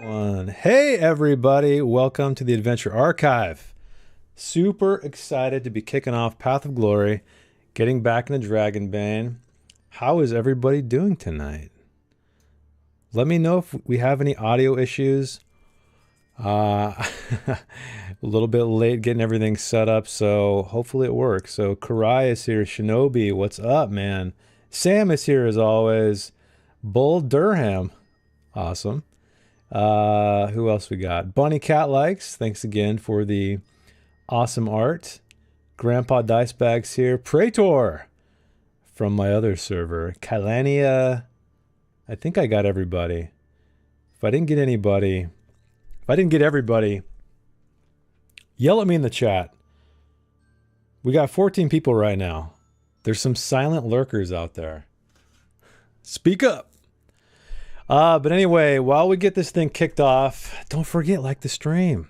Hey everybody, welcome to the Adventure Archive. Super excited to be kicking off Path of Glory, getting back into Dragonbane. How is everybody doing tonight? Let me know if we have any audio issues. A little bit late getting everything set up, so hopefully it works. So Karai is here, Shinobi, what's up, man? Sam is here as always. Bull Durham, awesome. Who else we got? Bunny Cat Likes, thanks again for the awesome art. Grandpa Dicebags here. Praetor from my other server. Kylania. I think I got everybody. If I didn't get everybody, yell at me in the chat. We got 14 people right now. There's some silent lurkers out there. Speak up. But anyway, while we get this thing kicked off, don't forget, like the stream.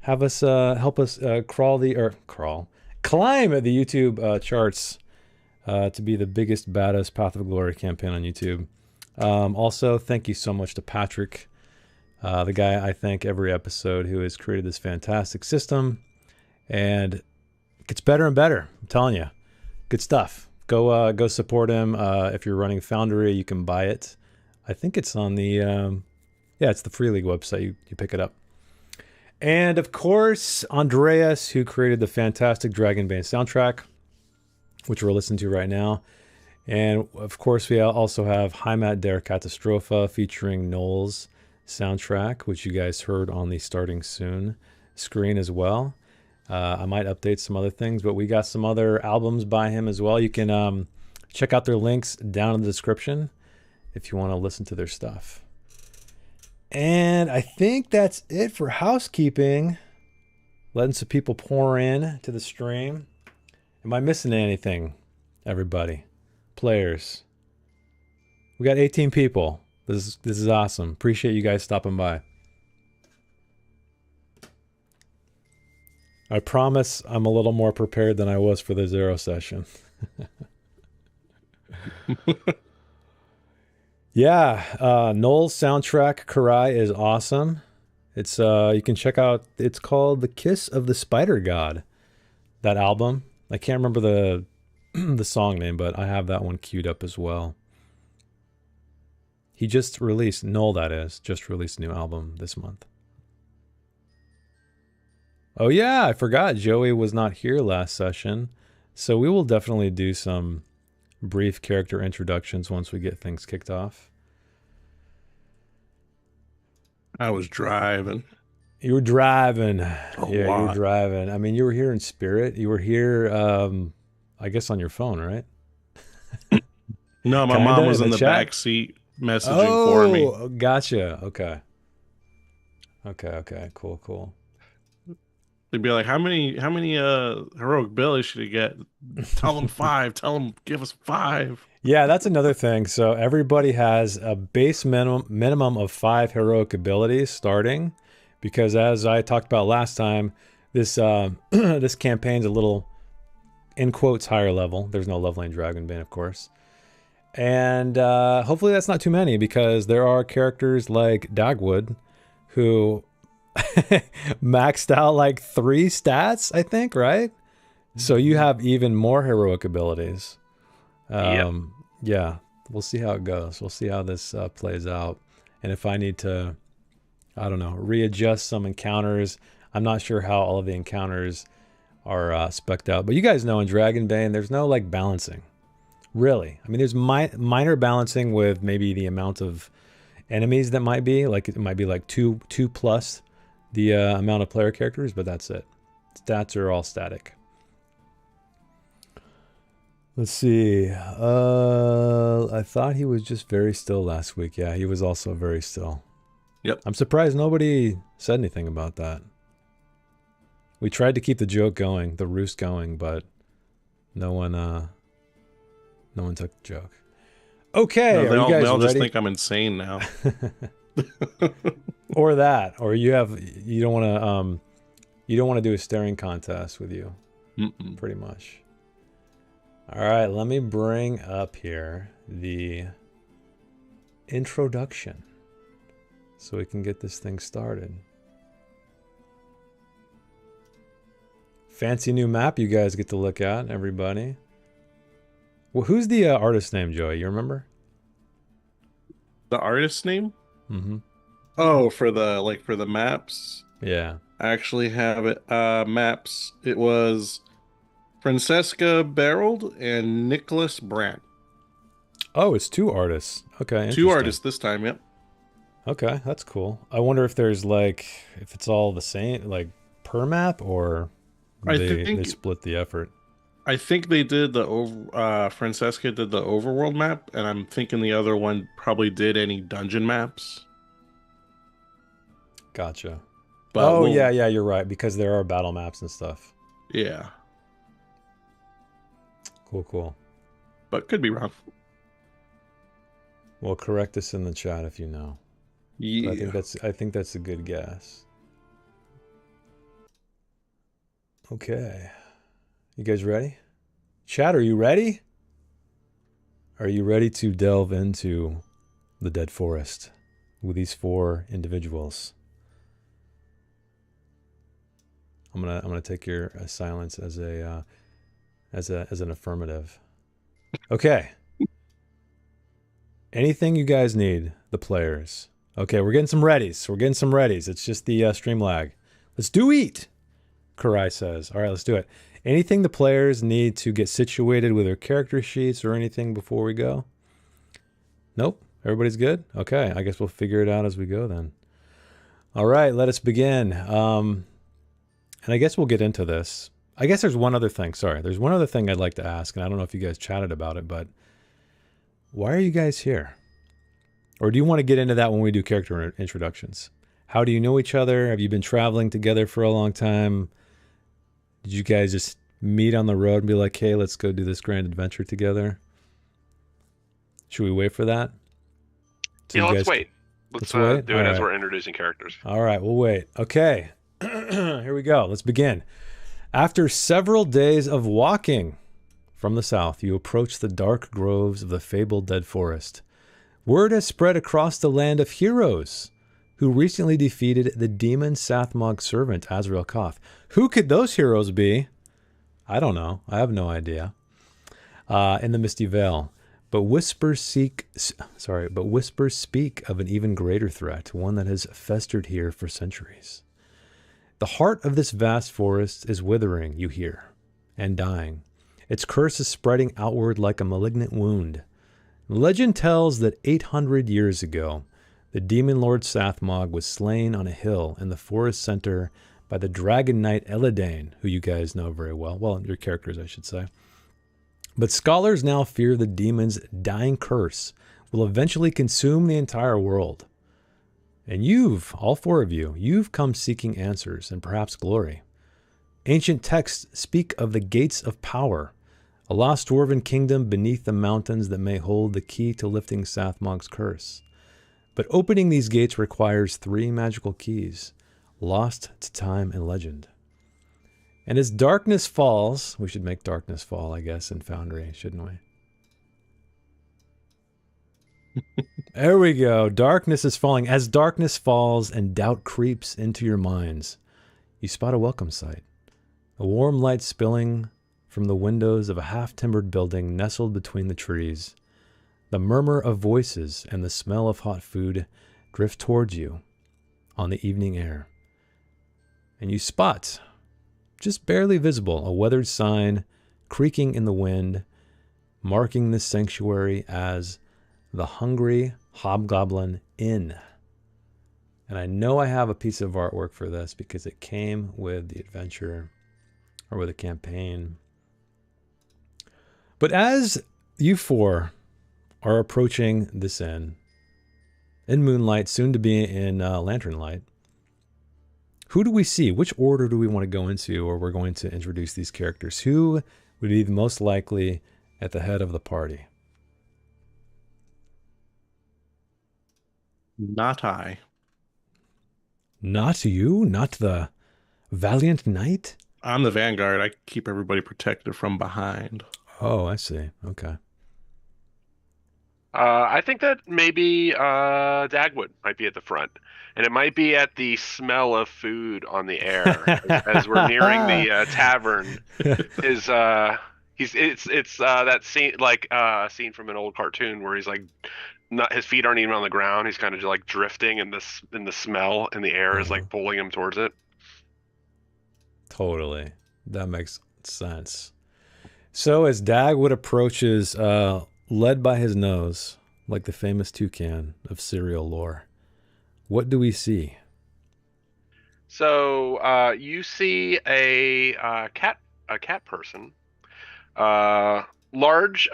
Have us help us climb the YouTube charts to be the biggest, baddest Path of Glory campaign on YouTube. Also, thank you so much to Patrick, the guy I thank every episode, who has created this fantastic system, and it gets better and better. I'm telling you, good stuff. Go support him. If you're running Foundry, you can buy it. I think it's on the, it's the Free League website. You pick it up. And of course, Andreas, who created the fantastic Dragonbane soundtrack, which we're listening to right now. And of course, we also have Heimat der Katastrophe featuring Noel's soundtrack, which you guys heard on the Starting Soon screen as well. I might update some other things, but we got some other albums by him as well. You can check out their links down in the description if you want to listen to their stuff. And I think that's it for housekeeping. Letting some people pour in to the stream. Am I missing anything, everybody? Players. We got 18 people. This is awesome. Appreciate you guys stopping by. I promise I'm a little more prepared than I was for the Zero session. Yeah, Noel's soundtrack, Karai, is awesome. It's you can check out, it's called The Kiss of the Spider God, that album. I can't remember the song name, but I have that one queued up as well. He just released, Noel that is, just released a new album this month. Oh yeah, I forgot Joey was not here last session, so we will definitely do some brief character introductions once we get things kicked off. I was driving. You were driving. You were driving. I mean, you were here in spirit. You were here, I guess, on your phone, right? No, my mom was in the back seat messaging for me. Oh, gotcha. Okay. Cool. They'd be like, how many heroic abilities should he get? Tell them 5. Tell them, give us 5. Yeah, that's another thing. So everybody has a base minimum of 5 heroic abilities starting, because as I talked about last time, this this campaign's a little, in quotes, higher level. There's no leveling Dragonbane, of course. And hopefully that's not too many, because there are characters like Dagwood who maxed out like 3 stats, I think, right? So you have even more heroic abilities. Yeah, we'll see how it goes. We'll see how this plays out. And if I need to, I don't know, readjust some encounters. I'm not sure how all of the encounters are spec'd out. But you guys know in Dragonbane, there's no like balancing, really. I mean, there's minor balancing with maybe the amount of enemies that might be. Like it might be like 2 plus the amount of player characters, but that's it. Stats are all static. Let's see. I thought he was just very still last week. Yeah, he was also very still. Yep. I'm surprised nobody said anything about that. We tried to keep the joke going, the roost going, but no one took the joke. Okay, no, are you guys they'll ready? Just think I'm insane now. Or that, or you don't want to do a staring contest with you. Pretty much. All right, let me bring up here the introduction. so we can get this thing started. Fancy new map you guys get to look at, everybody. Well, who's the artist name, Joey? You remember? The artist name? Mm-hmm. Oh, for the maps. Yeah. I actually have it. Maps. It was Francesca Barold and Nicholas Brandt. Oh, it's two artists. Okay, Two interesting. artists this time, yep. Okay, that's cool. I wonder if there's like, if it's all the same, like per map, or they split the effort. I think they did the Francesca did the overworld map, and I'm thinking the other one probably did any dungeon maps. Gotcha. But oh, yeah, you're right, because there are battle maps and stuff. Yeah. Cool. But could be wrong. Well, correct us in the chat if you know. Yeah. I think that's a good guess. Okay. You guys ready? Chat, are you ready? Are you ready to delve into the Dead Forest with these four individuals? I'm gonna take your silence as an affirmative. Okay. Anything you guys need, the players. Okay, we're getting some readies. It's just the stream lag. Let's do it, Kurai says. All right, let's do it. Anything the players need to get situated with their character sheets or anything before we go? Nope. Everybody's good? Okay, I guess we'll figure it out as we go then. All right, let us begin. And I guess we'll get into this. I guess there's one other thing. Sorry, there's one other thing I'd like to ask, and I don't know if you guys chatted about it, but why are you guys here? Or do you want to get into that when we do character introductions? How do you know each other? Have you been traveling together for a long time? Did you guys just meet on the road and be like, hey, let's go do this grand adventure together? Should we wait for that? Yeah, let's wait. Let's wait? Do it as we're introducing characters. All right, we'll wait. Okay, here we go. Let's begin. After several days of walking from the south, you approach the dark groves of the fabled Dead Forest. Word has spread across the land of heroes who recently defeated the demon Sathmog servant, Azrael Koth. Who could those heroes be? I don't know. I have no idea. In the Misty Vale. But whispers speak of an even greater threat, one that has festered here for centuries. The heart of this vast forest is withering, you hear, and dying. Its curse is spreading outward like a malignant wound. Legend tells that 800 years ago, the demon lord Sathmog was slain on a hill in the forest center by the dragon knight Elidane, who you guys know very well. Well, your characters, I should say. But scholars now fear the demon's dying curse will eventually consume the entire world. And all four of you, you've come seeking answers and perhaps glory. Ancient texts speak of the gates of power, a lost dwarven kingdom beneath the mountains that may hold the key to lifting Sathmog's curse. But opening these gates requires 3 magical keys, lost to time and legend. And as darkness falls, we should make darkness fall, I guess, in Foundry, shouldn't we? There we go. Darkness is falling. As darkness falls and doubt creeps into your minds, you spot a welcome sight. A warm light spilling from the windows of a half-timbered building nestled between the trees. The murmur of voices and the smell of hot food drift towards you on the evening air. And you spot, just barely visible, a weathered sign creaking in the wind, marking this sanctuary as the Hungry Hobgoblin Inn. And I know I have a piece of artwork for this because it came with the adventure or with the campaign. But as you four are approaching this inn, in moonlight, soon to be in lantern light, who do we see? Which order do we want to go into, or we're going to introduce these characters? Who would be the most likely at the head of the party? Not I. Not you? Not the valiant knight? I'm the vanguard. I keep everybody protected from behind. Oh, I see. Okay. I think that maybe Dagwood might be at the front, and it might be at the smell of food on the air as we're nearing the tavern. His it's that scene like a scene from an old cartoon where he's like not his feet aren't even on the ground. He's kind of just like drifting, and this in the smell in the air is like pulling him towards it. Totally, that makes sense. So as Dagwood approaches, led by his nose, like the famous toucan of cereal lore, what do we see? So you see a cat person, large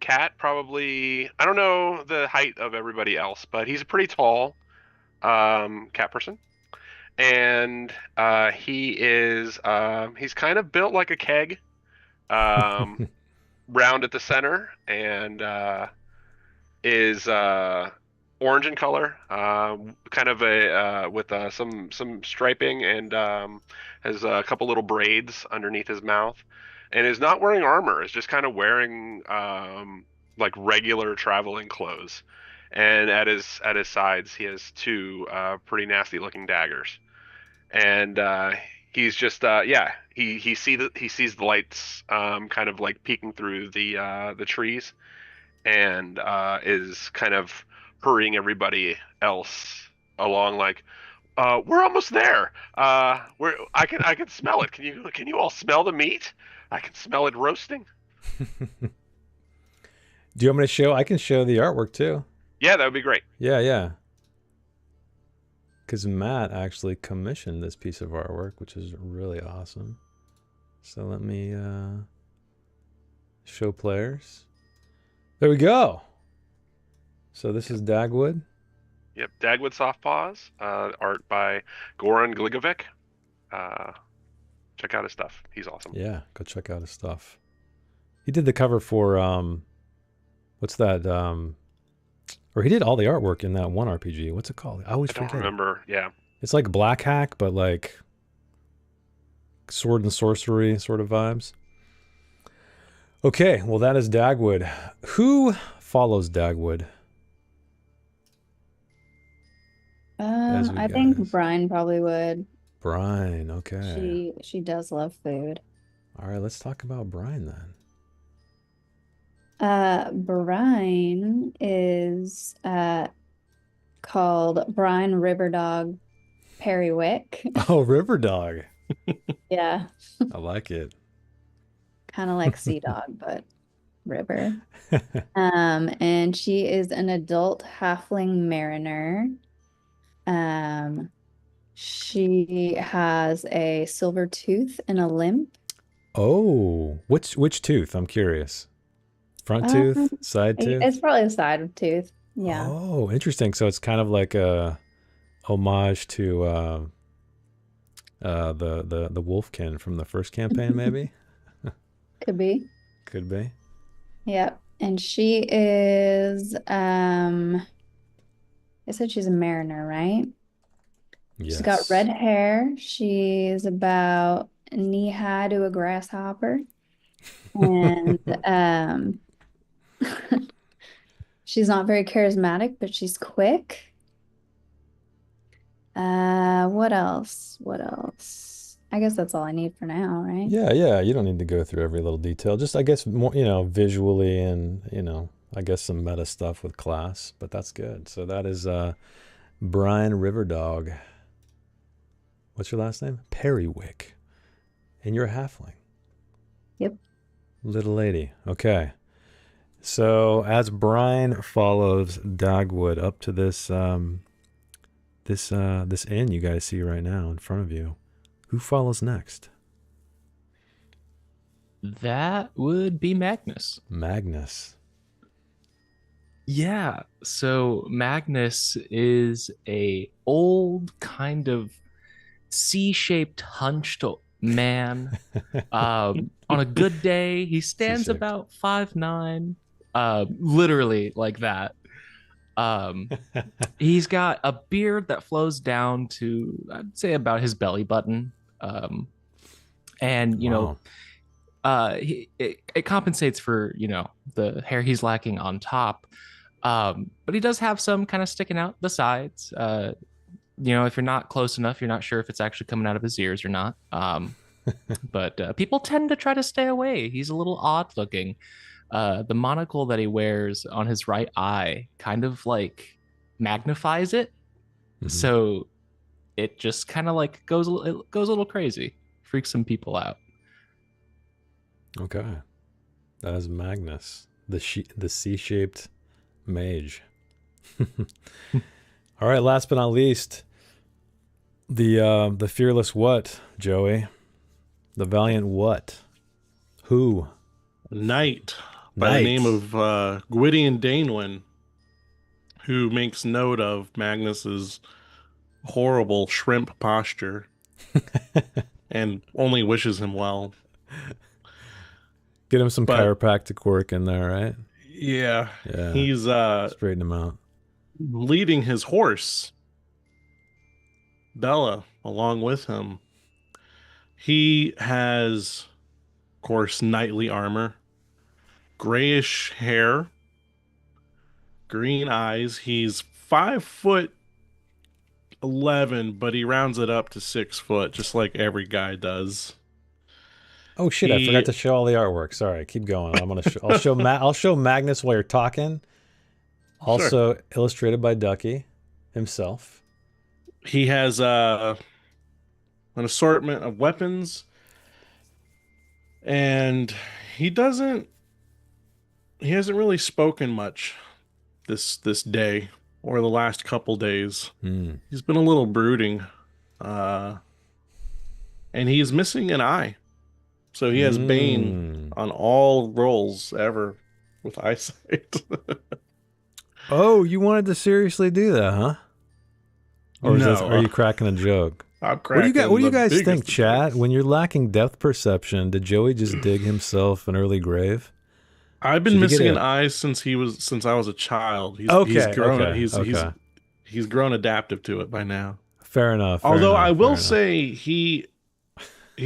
cat, probably. I don't know the height of everybody else, but he's a pretty tall cat person, and he's kind of built like a keg, round at the center, and is orange in color, kind of a with some striping, and has a couple little braids underneath his mouth, and is not wearing armor. Is just kind of wearing like regular traveling clothes, and at his sides he has two pretty nasty looking daggers, and he's just yeah, he sees the lights kind of like peeking through the trees, and is kind of hurrying everybody else along, like, we're almost there. I can smell it. Can you all smell the meat? I can smell it roasting. Do you want me to show? I can show the artwork too. Yeah, that would be great. Yeah. Because Matt actually commissioned this piece of artwork, which is really awesome. So let me show players. There we go. So this is Dagwood. Yep, Dagwood Soft Paws, art by Goran Gligovic. Check out his stuff. He's awesome. Yeah, go check out his stuff. He did the cover for what's that? Or he did all the artwork in that one RPG. What's it called? I always forget. I don't remember. Yeah. It's like Black Hack, but like sword and sorcery sort of vibes. Okay, well that is Dagwood. Who follows Dagwood? I think Brian probably would. Brian, okay. She does love food. All right, let's talk about Brian then. Brian is called Brian Riverdog Periwick. Oh, River Dog. Yeah. I like it. Kind of like Sea Dog, but river. And she is an adult halfling mariner. She has a silver tooth and a limp. Oh, which tooth? I'm curious. Front tooth, side tooth? It's probably a side tooth. Yeah. Oh, interesting. So it's kind of like a homage to the Wolfkin from the first campaign, maybe? Could be. Could be. Yep. And she is I said she's a mariner, right? Yes. She's got red hair. She's about knee high to a grasshopper. And she's not very charismatic, but she's quick. What else? What else? I guess that's all I need for now, right? Yeah. You don't need to go through every little detail. Just, I guess, more, visually and, I guess some meta stuff with class, but that's good. So that is Brian Riverdog. What's your last name? Periwick. And you're a halfling. Yep. Little lady. Okay. So as Brian follows Dagwood up to this this inn you guys see right now in front of you, who follows next? That would be Magnus. Magnus. Yeah, so Magnus is a old kind of C-shaped hunched man. On a good day, he stands about 5'9", literally like that. He's got a beard that flows down to, I'd say, about his belly button. And, you know, it compensates for, you know, the hair he's lacking on top. But he does have some kind of sticking out the sides. You know, if you're not close enough, you're not sure if it's actually coming out of his ears or not. But people tend to try to stay away. He's a little odd looking. The monocle that he wears on his right eye kind of like magnifies it. Mhm. So it just kind of like goes a little crazy, freaks some people out. Okay. That is Magnus, the C-shaped mage. All right, last but not least, the fearless what, Joey? The valiant what? Who? Knight by the name of Gwydion Danewen, who makes note of Magnus's horrible shrimp posture and only wishes him well. Get him some But- chiropractic work in there, right? Yeah, Yeah. he's Straighten him out. leading his horse, Bella, along with him. He has, of course, knightly armor, grayish hair, green eyes. He's 5'11", but he rounds it up to 6 foot, just like every guy does. Oh shit! I forgot to show all the artwork. Sorry, keep going. I'm gonna. I'll show Magnus while you're talking. Also illustrated by Ducky himself. He has an assortment of weapons, and he hasn't really spoken much this day or the last couple days. Hmm. He's been a little brooding, and he's missing an eye, so he has Bane on all rolls ever with eyesight. Oh, you wanted to seriously do that, huh? Or is No, are you cracking a joke? I'm What do you cracking What do you the guys biggest think, of chat? jokes. When you're lacking depth perception, did Joey just dig himself an early grave? I've been Should he get missing an a- eye since I was a child. He's Okay, grown. okay. He's grown adaptive to it by now. Fair enough. Although I will say he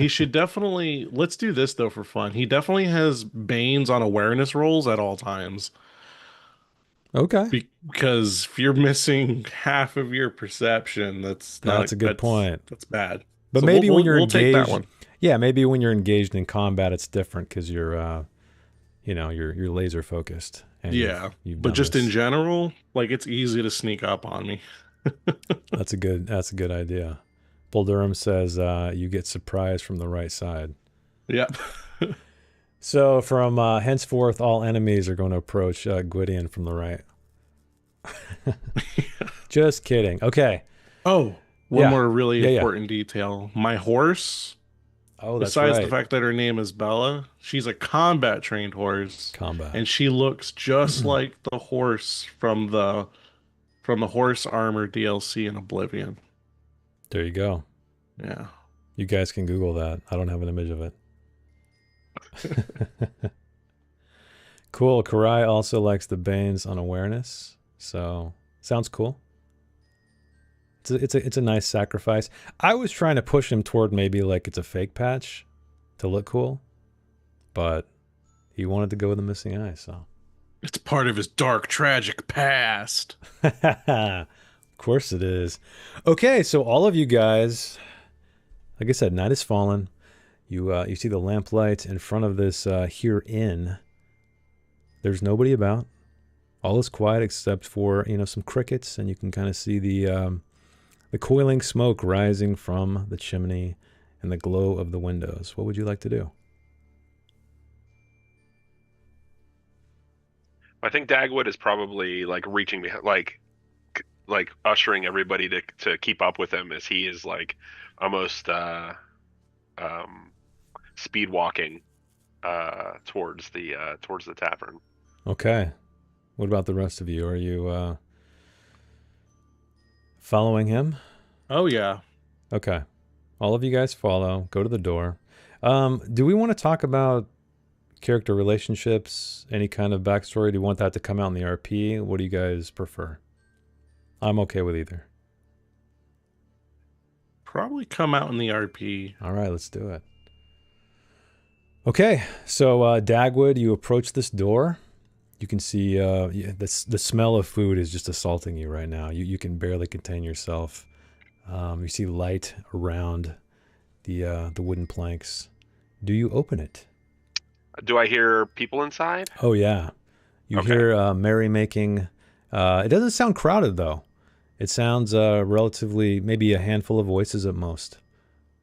should definitely, let's do this though for fun. He definitely has Bane's on awareness rolls at all times. Okay. Because if you're missing half of your perception, that's a good point. That's bad. But So maybe when you're we'll engaged, take that one. yeah, maybe when you're engaged in combat, it's different because you're, you're laser focused. And Yeah, you've but done just this. in general, like it's easy to sneak up on me. That's a good idea. Bull Durham says you get surprised from the right side. Yeah. So from henceforth, all enemies are going to approach Gwydion from the right. Just kidding. Okay. Oh, one Yeah. more really Yeah. important detail. My horse, Oh, that's besides right. the fact that her name is Bella, she's a combat trained horse, Combat. and she looks just like the horse from the horse armor DLC in Oblivion. There you go. Yeah. You guys can Google that. I don't have an image of it. Cool. Karai also likes the Banes on awareness. So sounds cool. It's a nice sacrifice. I was trying to push him toward maybe like it's a fake patch to look cool, but he wanted to go with the missing eye. So It's part of his dark, tragic past. of course it is. Okay, so all of you guys, like I said, night has fallen. You see the lamplight in front of this here inn. There's nobody about. All is quiet except for some crickets, and you can kind of see the coiling smoke rising from the chimney and the glow of the windows. What would you like to do? I think Dagwood is probably like reaching behind, like ushering everybody to keep up with him as he is like almost speed walking towards the tavern. Okay. What about the rest of you? Are you following him? Oh, yeah. Okay. All of you guys follow. Go to the door. Do we want to talk about character relationships? Any kind of backstory? Do you want that to come out in the RP? What do you guys prefer? I'm okay with either. Probably come out in the RP. All right, let's do it. Okay, so Dagwood, you approach this door. You can see the smell of food is just assaulting you right now. You can barely contain yourself. You see light around the wooden planks. Do you open it? Do I hear people inside? Oh yeah, you Okay. hear merrymaking. It doesn't sound crowded though. It sounds relatively, maybe a handful of voices at most.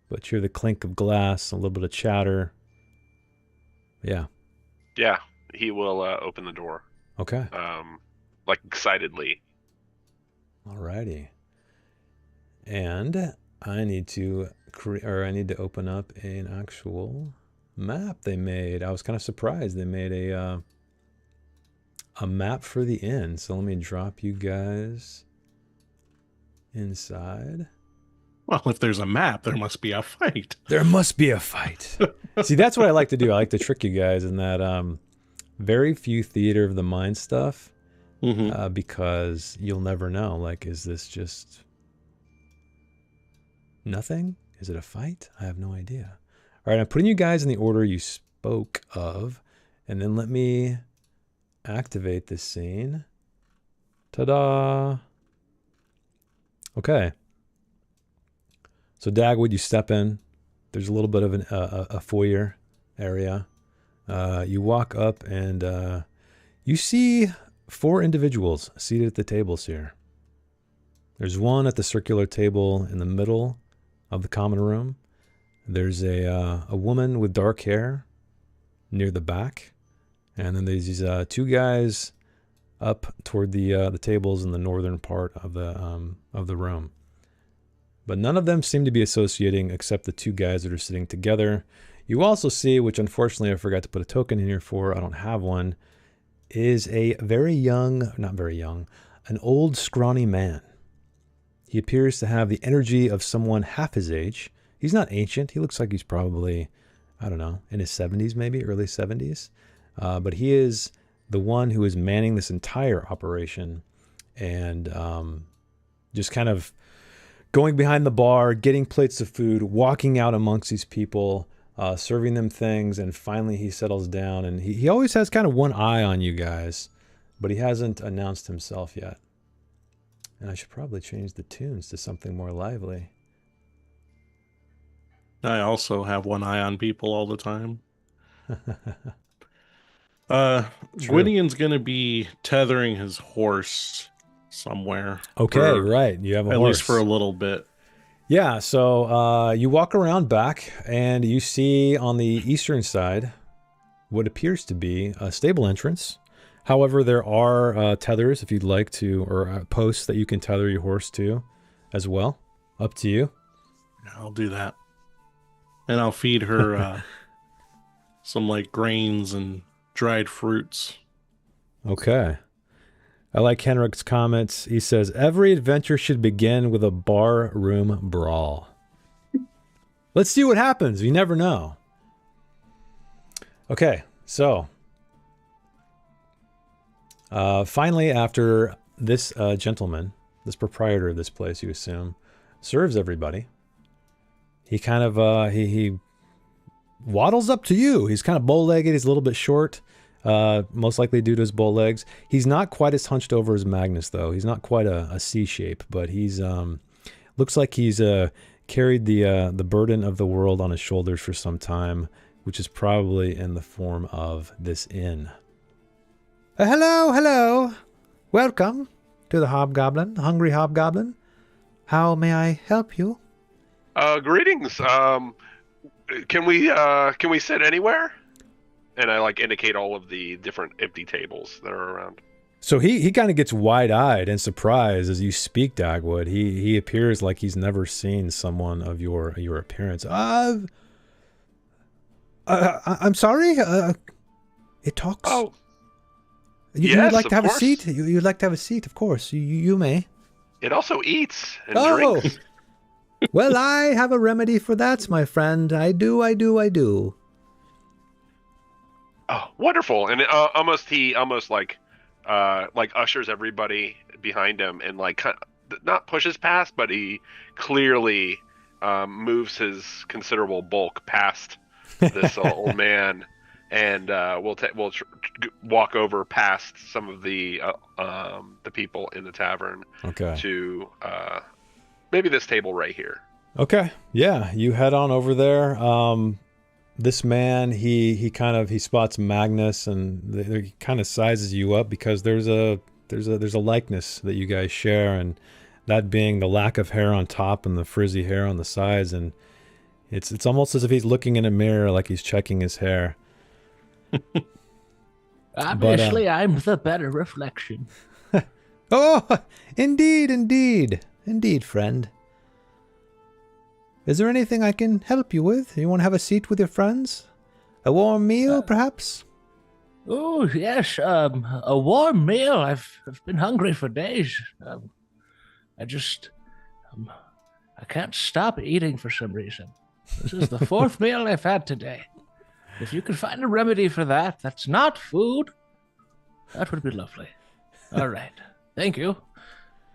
But you hear the clink of glass, a little bit of chatter. Yeah. Yeah, he will open the door. Okay. Like excitedly. Alrighty. And I need to open up an actual map they made. I was kind of surprised they made a map for the inn. So let me drop you guys inside. Well, if there's a map, there must be a fight. There must be a fight. See, that's what I like to do. I like to trick you guys in that very few theater of the mind stuff, because you'll never know. Like, is this just nothing? Is it a fight? I have no idea. All right, I'm putting you guys in the order you spoke of, and then let me activate this scene. Ta-da! Okay. So Dagwood, you step in. There's a little bit of a foyer area. You walk up and you see 4 individuals seated at the tables here. There's one at the circular table in the middle of the common room. There's a woman with dark hair near the back. And then there's these 2 guys up toward the tables in the northern part of the room. But none of them seem to be associating except the 2 guys that are sitting together. You also see, which unfortunately I forgot to put a token in here for, I don't have one, is a very young, not very young, an old scrawny man. He appears to have the energy of someone half his age. He's not ancient. He looks like he's probably, I don't know, in his 70s maybe, early 70s. But he is the one who is manning this entire operation and just kind of going behind the bar, getting plates of food, walking out amongst these people, serving them things, and finally he settles down. And he always has kind of one eye on you guys, but he hasn't announced himself yet. And I should probably change the tunes to something more lively. I also have one eye on people all the time. Gwydion's going to be tethering his horse somewhere. Okay, right. You have a horse. At least for a little bit. Yeah, so you walk around back and you see on the eastern side what appears to be a stable entrance. However, there are tethers if you'd like to, or posts that you can tether your horse to as well. Up to you. Yeah, I'll do that. And I'll feed her some like grains and dried fruits. Okay. I like Henrik's comments. He says, every adventure should begin with a bar room brawl. Let's see what happens. You never know. Okay, so finally, after this gentleman, this proprietor of this place, you assume, serves everybody, he kind of he waddles up to you. He's kind of bow-legged. He's a little bit short. Most likely due to his bow legs. He's not quite as hunched over as Magnus, though. He's not quite a C shape, but he's looks like he's carried the burden of the world on his shoulders for some time, which is probably in the form of this inn. Hello. Welcome to the Hobgoblin, Hungry Hobgoblin. How may I help you? Greetings. Can we sit anywhere? And I like indicate all of the different empty tables that are around. So he kind of gets wide-eyed and surprised as you speak, Dagwood. He appears like he's never seen someone of your appearance. I'm sorry. It talks. Oh, you'd yes, like to have of a course. seat? You'd like to have a seat, of course. You may. it also eats and Oh, drinks. well, I have a remedy for that, my friend. I do. Oh, wonderful! And he almost like ushers everybody behind him and like not pushes past, but he clearly moves his considerable bulk past this old man, and we'll walk over past some of the people in the tavern to maybe this table right here. Okay, yeah, you head on over there. This man, he spots Magnus, and he kind of sizes you up because there's a likeness that you guys share, and that being the lack of hair on top and the frizzy hair on the sides, and it's almost as if he's looking in a mirror, like he's checking his hair. Obviously, I'm the better reflection. Oh, indeed, friend. Is there anything I can help you with? You want to have a seat with your friends? A warm meal, perhaps? Oh, yes, a warm meal. I've been hungry for days. I can't stop eating for some reason. This is the 4th meal I've had today. If you could find a remedy for that, that's not food, that would be lovely. All right. Thank you.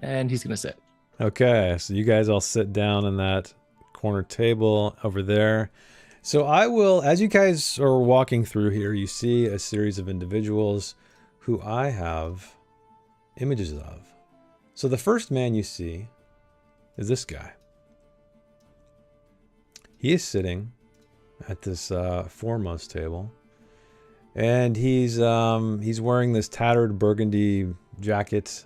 And he's going to sit. Okay, so you guys all sit down in that corner table over there. So I will, as you guys are walking through here, you see a series of individuals who I have images of. So the first man you see is this guy. He is sitting at this foremost table, and he's wearing this tattered burgundy jacket.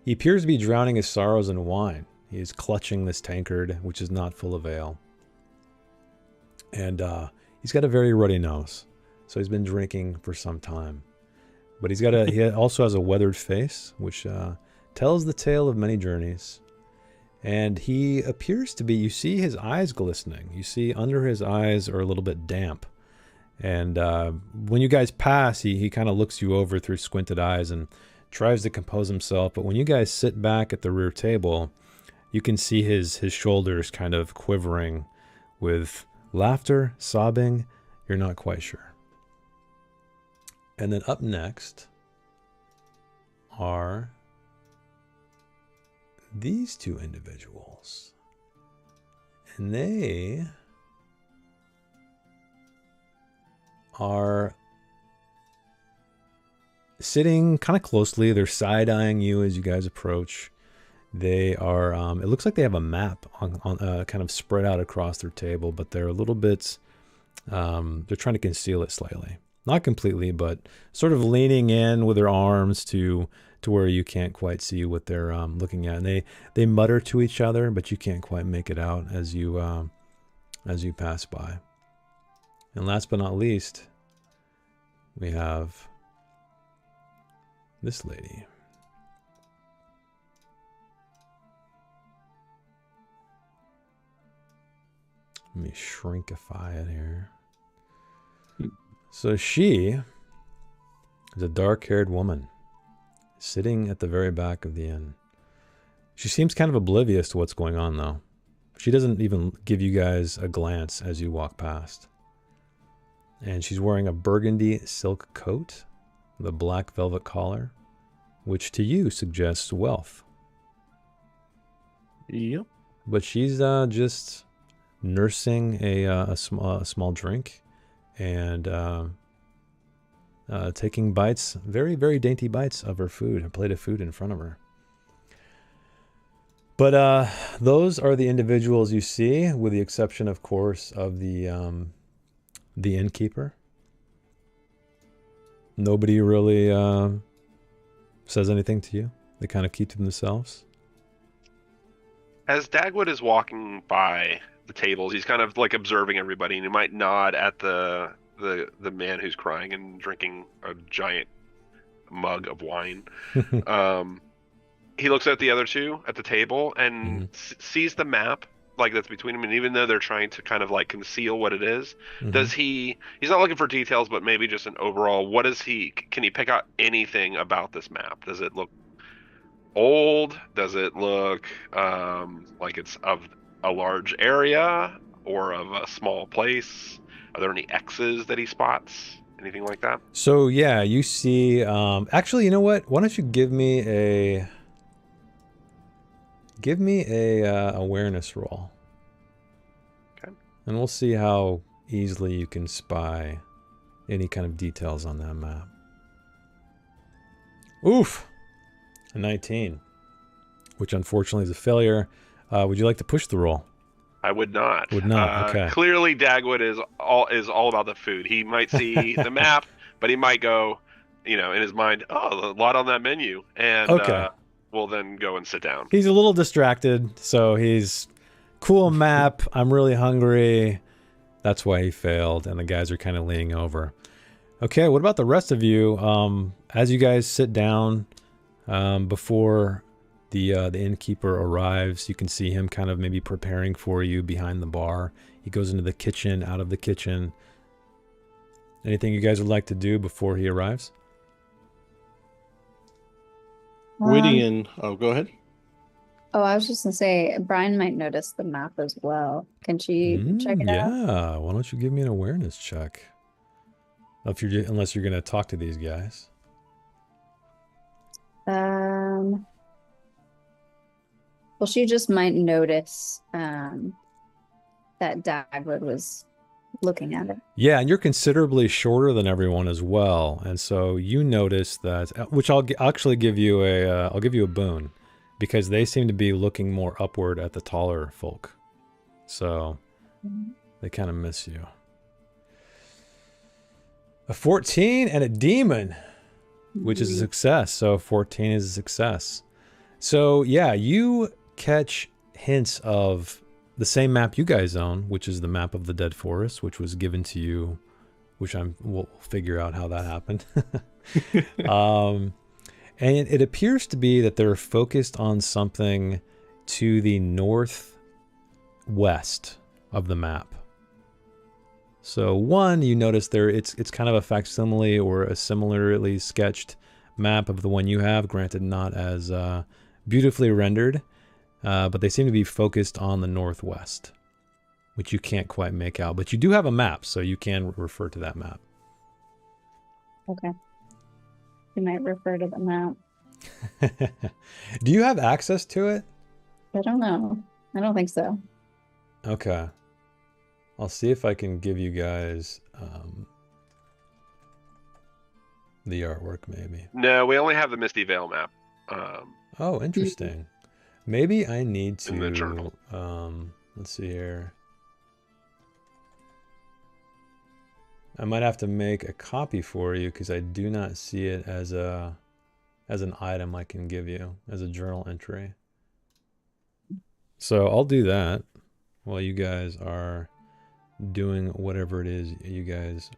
He appears to be drowning his sorrows in wine. He is clutching this tankard, which is not full of ale. And he's got a very ruddy nose, so he's been drinking for some time. But he also has a weathered face, which tells the tale of many journeys. And he appears to be, you see his eyes glistening. You see under his eyes are a little bit damp. And when you guys pass, he kind of looks you over through squinted eyes and tries to compose himself. But when you guys sit back at the rear table, you can see his shoulders kind of quivering with laughter, sobbing. You're not quite sure. And then up next are these two individuals. And they are sitting kind of closely. They're side-eyeing you as you guys approach. They are, it looks like they have a map on kind of spread out across their table, but they're a little bit, they're trying to conceal it slightly. Not completely, but sort of leaning in with their arms to where you can't quite see what they're looking at. And they mutter to each other, but you can't quite make it out as you pass by. And last but not least, we have this lady. Let me shrinkify it here. So she is a dark-haired woman sitting at the very back of the inn. She seems kind of oblivious to what's going on, though. She doesn't even give you guys a glance as you walk past. And she's wearing a burgundy silk coat with a black velvet collar, which to you suggests wealth. Yep. But she's just nursing a small drink and taking bites, very, very dainty bites of her food, a plate of food in front of her. But those are the individuals you see, with the exception, of course, of the innkeeper. Nobody really says anything to you. They kind of keep to themselves. As Dagwood is walking by the tables, he's kind of like observing everybody, and he might nod at the man who's crying and drinking a giant mug of wine. He looks at the other two at the table and sees the map like that's between them, and even though they're trying to kind of like conceal what it is, does he's not looking for details, but maybe just an overall, can he pick out anything about this map? Does it look old? Does it look like it's of a large area or of a small place? Are there any X's that he spots? Anything like that? So yeah, you see, actually, you know what? Why don't you give me a awareness roll. Okay. And we'll see how easily you can spy any kind of details on that map. Oof! A 19, which unfortunately is a failure. Would you like to push the roll? I would not. Would not. Okay. Clearly, Dagwood is all about the food. He might see the map, but he might go, in his mind, oh, a lot on that menu, and okay. We'll then go and sit down. He's a little distracted, so he's cool map. I'm really hungry. That's why he failed, and the guys are kind of leaning over. Okay, what about the rest of you? As you guys sit down before the innkeeper arrives, you can see him kind of maybe preparing for you behind the bar. He goes into the kitchen, out of the kitchen. Anything you guys would like to do before he arrives? Gwydion, go ahead. Oh, I was just gonna say, Brian might notice the map as well. Can she check it out? Yeah, why don't you give me an awareness check? Unless you're gonna talk to these guys. Well, she just might notice that Dagwood was looking at it. Yeah, and you're considerably shorter than everyone as well, and so you notice that, which I'll actually give you I'll give you a boon, because they seem to be looking more upward at the taller folk, so they kind of miss you. A 14 and a demon, which is a success. So 14 is a success. So yeah, you catch hints of the same map you guys own, which is the map of the Dead Forest, which was given to you, which we'll figure out how that happened. And it appears to be that they're focused on something to the northwest of the map. So one, you notice there it's kind of a facsimile or a similarly sketched map of the one you have, granted not as beautifully rendered, but they seem to be focused on the northwest, which you can't quite make out. But you do have a map, so you can refer to that map. Okay. You might refer to the map. Do you have access to it? I don't know. I don't think so. Okay. I'll see if I can give you guys the artwork, maybe. No, we only have the Misty Vale map. Oh, interesting. Maybe I need to... In the journal. Let's see here. I might have to make a copy for you because I do not see it as an item I can give you, as a journal entry. So I'll do that while you guys are doing whatever it is you guys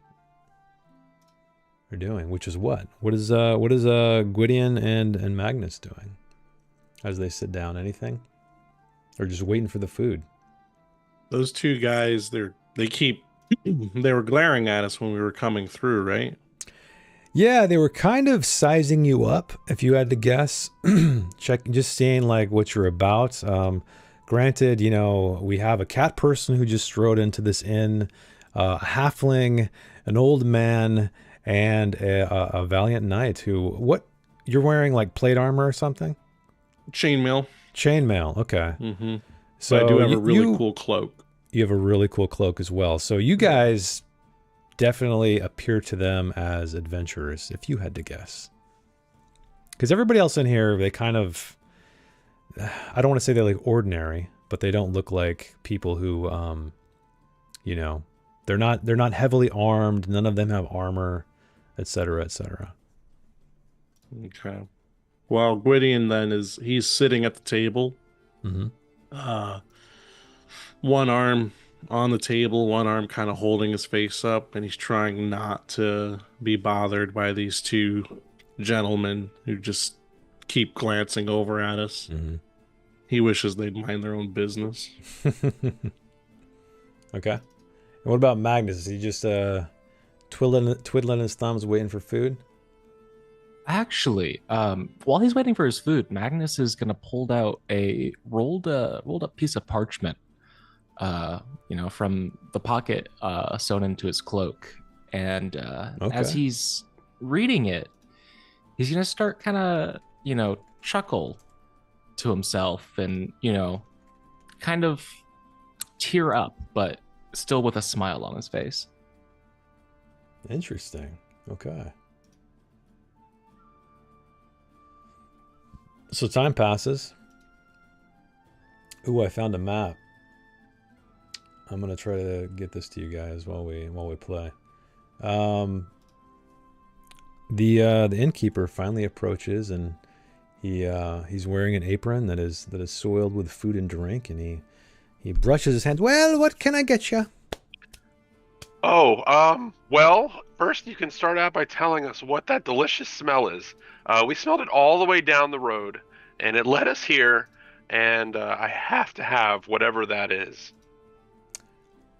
are doing, which is what? What is Gwydion and Magnus doing as they sit down? Anything? Or just waiting for the food? Those two guys, they were glaring at us when we were coming through, right? Yeah, they were kind of sizing you up, if you had to guess. Just seeing like what you're about. Granted, we have a cat person who just strode into this inn, a halfling, an old man, and a valiant knight who, what, you're wearing like plate armor or something? Chainmail. Chainmail, okay. Mm-hmm. So I do have a really cool cloak. You have a really cool cloak as well. So you guys definitely appear to them as adventurers, if you had to guess. Because everybody else in here, they kind of... I don't want to say they're like ordinary, but they don't look like people who, they're not heavily armed. None of them have armor, etc., etc. Okay. Well, Gwydion then he's sitting at the table. Mm-hmm. One arm on the table, one arm kind of holding his face up, and he's trying not to be bothered by these two gentlemen who just keep glancing over at us. Mm-hmm. He wishes they'd mind their own business. Okay. And what about Magnus? Is he just twiddling his thumbs waiting for food? Actually, while he's waiting for his food, Magnus is gonna pull out a rolled up piece of parchment, from the pocket sewn into his cloak, and as he's reading it, he's gonna start kind of chuckle to himself and kind of tear up, but still with a smile on his face. Interesting. Okay. So time passes. Ooh, I found a map. I'm gonna try to get this to you guys while we play. The innkeeper finally approaches, and he's wearing an apron that is soiled with food and drink, and he brushes his hands. Well, what can I get you? Oh, well, first you can start out by telling us what that delicious smell is. We smelled it all the way down the road, and it led us here, and I have to have whatever that is.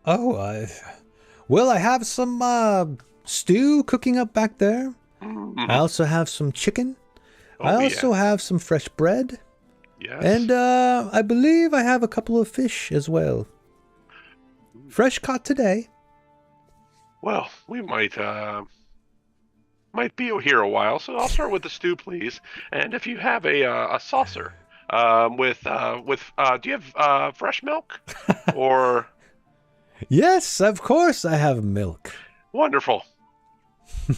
Oh, well, I have some stew cooking up back there. Mm-hmm. I also have some chicken. Oh, I also have some fresh bread. Yes. And I believe I have a couple of fish as well. Fresh caught today. Well, we might be here a while, so I'll start with the stew, please. And if you have a saucer with do you have fresh milk or? Yes, of course I have milk. Wonderful.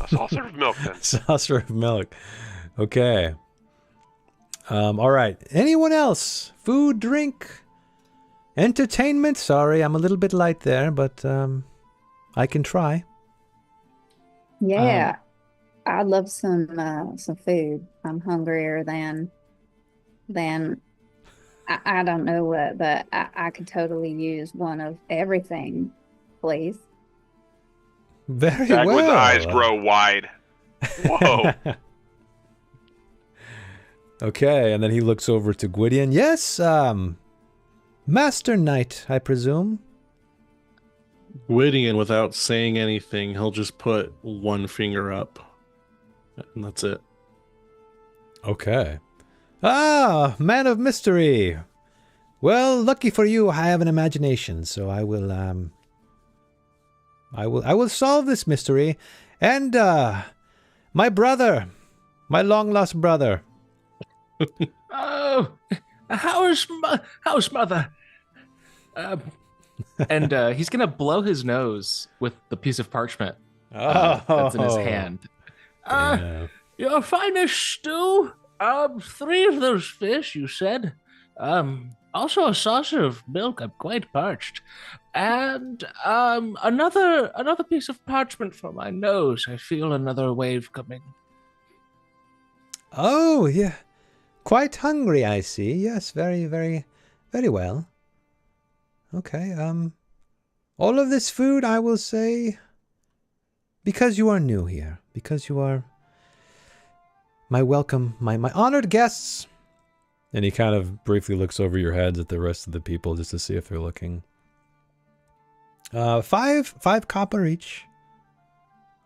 A saucer of milk, then. Saucer of milk. Okay. All right. Anyone else? Food, drink, entertainment? Sorry, I'm a little bit light there, but I can try. Yeah, I'd love some food. I'm hungrier than I don't know what, but I could totally use one of everything, please. Very Dagwood's well. eyes grow wide. Whoa. Okay, and then he looks over to Gwydion. Yes, Master Knight, I presume. Gwydion, without saying anything, he'll just put one finger up. And that's it. Okay. Ah, man of mystery. Well, lucky for you, I have an imagination, so I will solve this mystery. And my brother, my long lost brother. Oh, how's mother? And he's gonna blow his nose with the piece of parchment that's in his hand. Yeah. Your finest stew. 3 of those fish, you said. Also a saucer of milk. I'm quite parched. And another piece of parchment for my nose. I feel another wave coming. Oh, yeah. Quite hungry, I see. Yes, very, very, very well. Okay, all of this food, I will say, because you are new here, because you are my welcome, my honored guests. And he kind of briefly looks over your heads at the rest of the people just to see if they're looking. 5 copper each.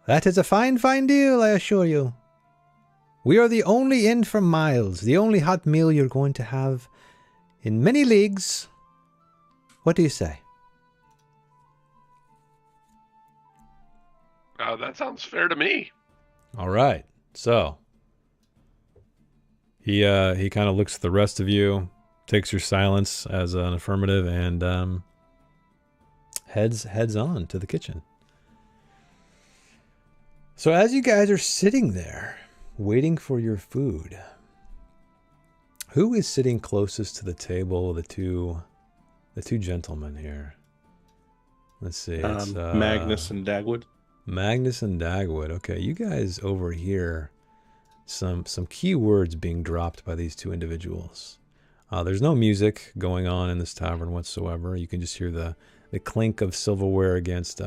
That is a fine deal, I assure you. We are the only inn for miles, the only hot meal you're going to have in many leagues. What do you say? That sounds fair to me. All right. So he kind of looks at the rest of you, takes your silence as an affirmative, and heads on to the kitchen. So as you guys are sitting there waiting for your food, who is sitting closest to the table? The two gentlemen here. Let's see. It's Magnus and Dagwood. Magnus and Dagwood. Okay, you guys overhear some key words being dropped by these two individuals. There's no music going on in this tavern whatsoever. You can just hear the clink of silverware against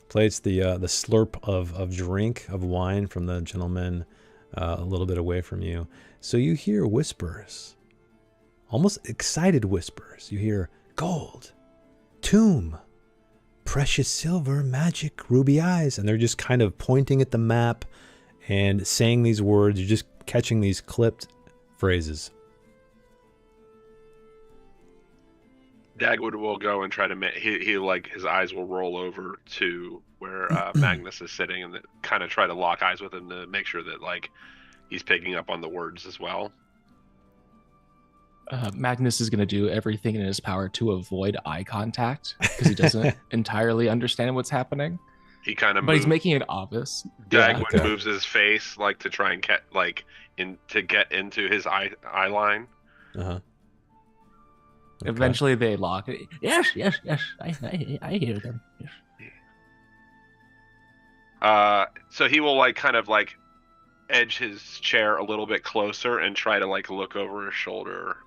plates, the slurp of drink, of wine from the gentleman a little bit away from you. So you hear whispers, almost excited whispers. You hear gold, tomb, precious silver, magic, ruby eyes. And they're just kind of pointing at the map and saying these words. You're just catching these clipped phrases. Dagwood will go and try to he like his eyes will roll over to where Magnus is sitting and kind of try to lock eyes with him to make sure that like he's picking up on the words as well. Magnus is going to do everything in his power to avoid eye contact because he doesn't entirely understand what's happening. He kind of But moves. he's making it obvious. Dagwood moves his face like to try and get to get into his eye line. Uh-huh. Okay. Eventually they lock. Yes. I hear them. Yes. So he will like kind of like edge his chair a little bit closer and try to like look over his shoulder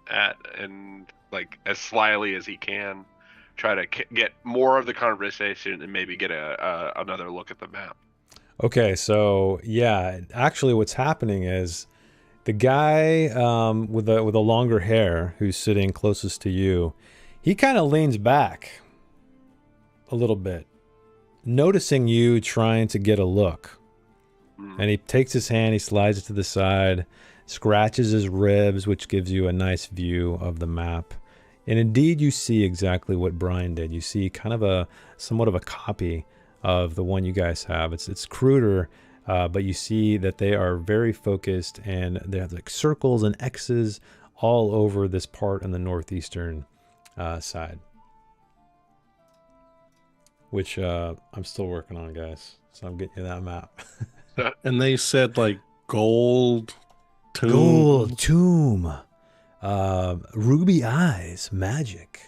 and like as slyly as he can try to get more of the conversation and maybe get another look at the map. Okay, so yeah, actually what's happening is the guy with a longer hair who's sitting closest to you, he kind of leans back a little bit, noticing you trying to get a look. And he takes his hand, he slides it to the side, scratches his ribs, which gives you a nice view of the map. And indeed, you see exactly what Brian did. You see kind of somewhat of a copy of the one you guys have. It's cruder, but you see that they are very focused, and they have like circles and X's all over this part on the northeastern side. Which I'm still working on, guys. So I'm getting you that map. And they said like gold tomb. Gold tomb. Ruby eyes, magic.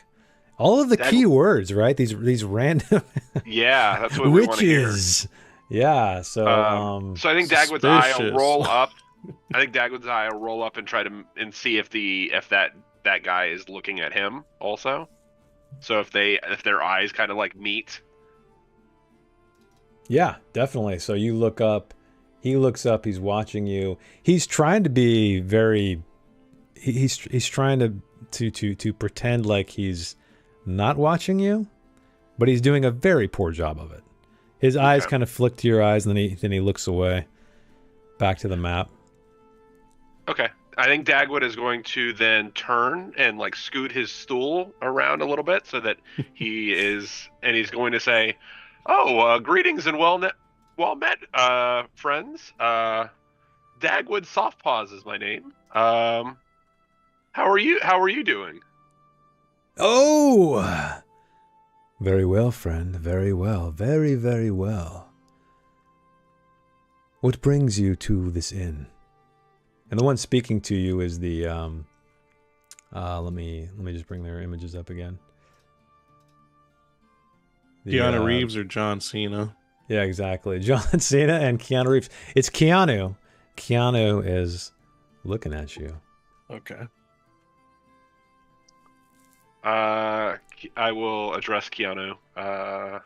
All of the key words, right? These random Yeah, that's what we want to hear. witches. Yeah, so so I think Dagwood's eye will roll up. I think Dagwood's eye will roll up and try to see if that guy is looking at him also. So if their eyes kind of like meet. yeah, definitely. So you look up, he looks up, he's watching you. He's trying to be very he's trying to pretend like he's not watching you, but he's doing a very poor job of it. His eyes kind of flick to your eyes, and then he looks away, back to the map. Okay. I think Dagwood is going to then turn and like scoot his stool around a little bit so that he's going to say, "Oh, greetings and well met, friends. Dagwood Softpaws is my name. How are you doing?" Oh, very well, friend. Very well. Very, very well. What brings you to this inn? And the one speaking to you is the let me just bring their images up again. Keanu Reeves or John Cena. Yeah, exactly. John Cena and Keanu Reeves. It's Keanu. Keanu is looking at you. Okay. I will address Keanu, and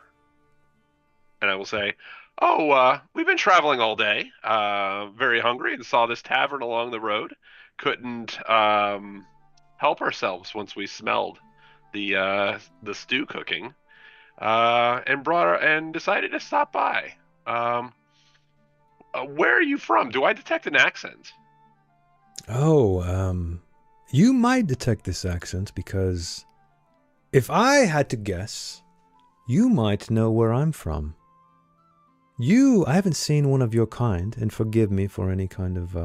I will say, "Oh, we've been traveling all day. Very hungry, and saw this tavern along the road. Couldn't help ourselves once we smelled the stew cooking, and decided to stop by. Where are you from? Do I detect an accent?" Oh, you might detect this accent because if I had to guess, you might know where I'm from. I haven't seen one of your kind, and forgive me for any kind of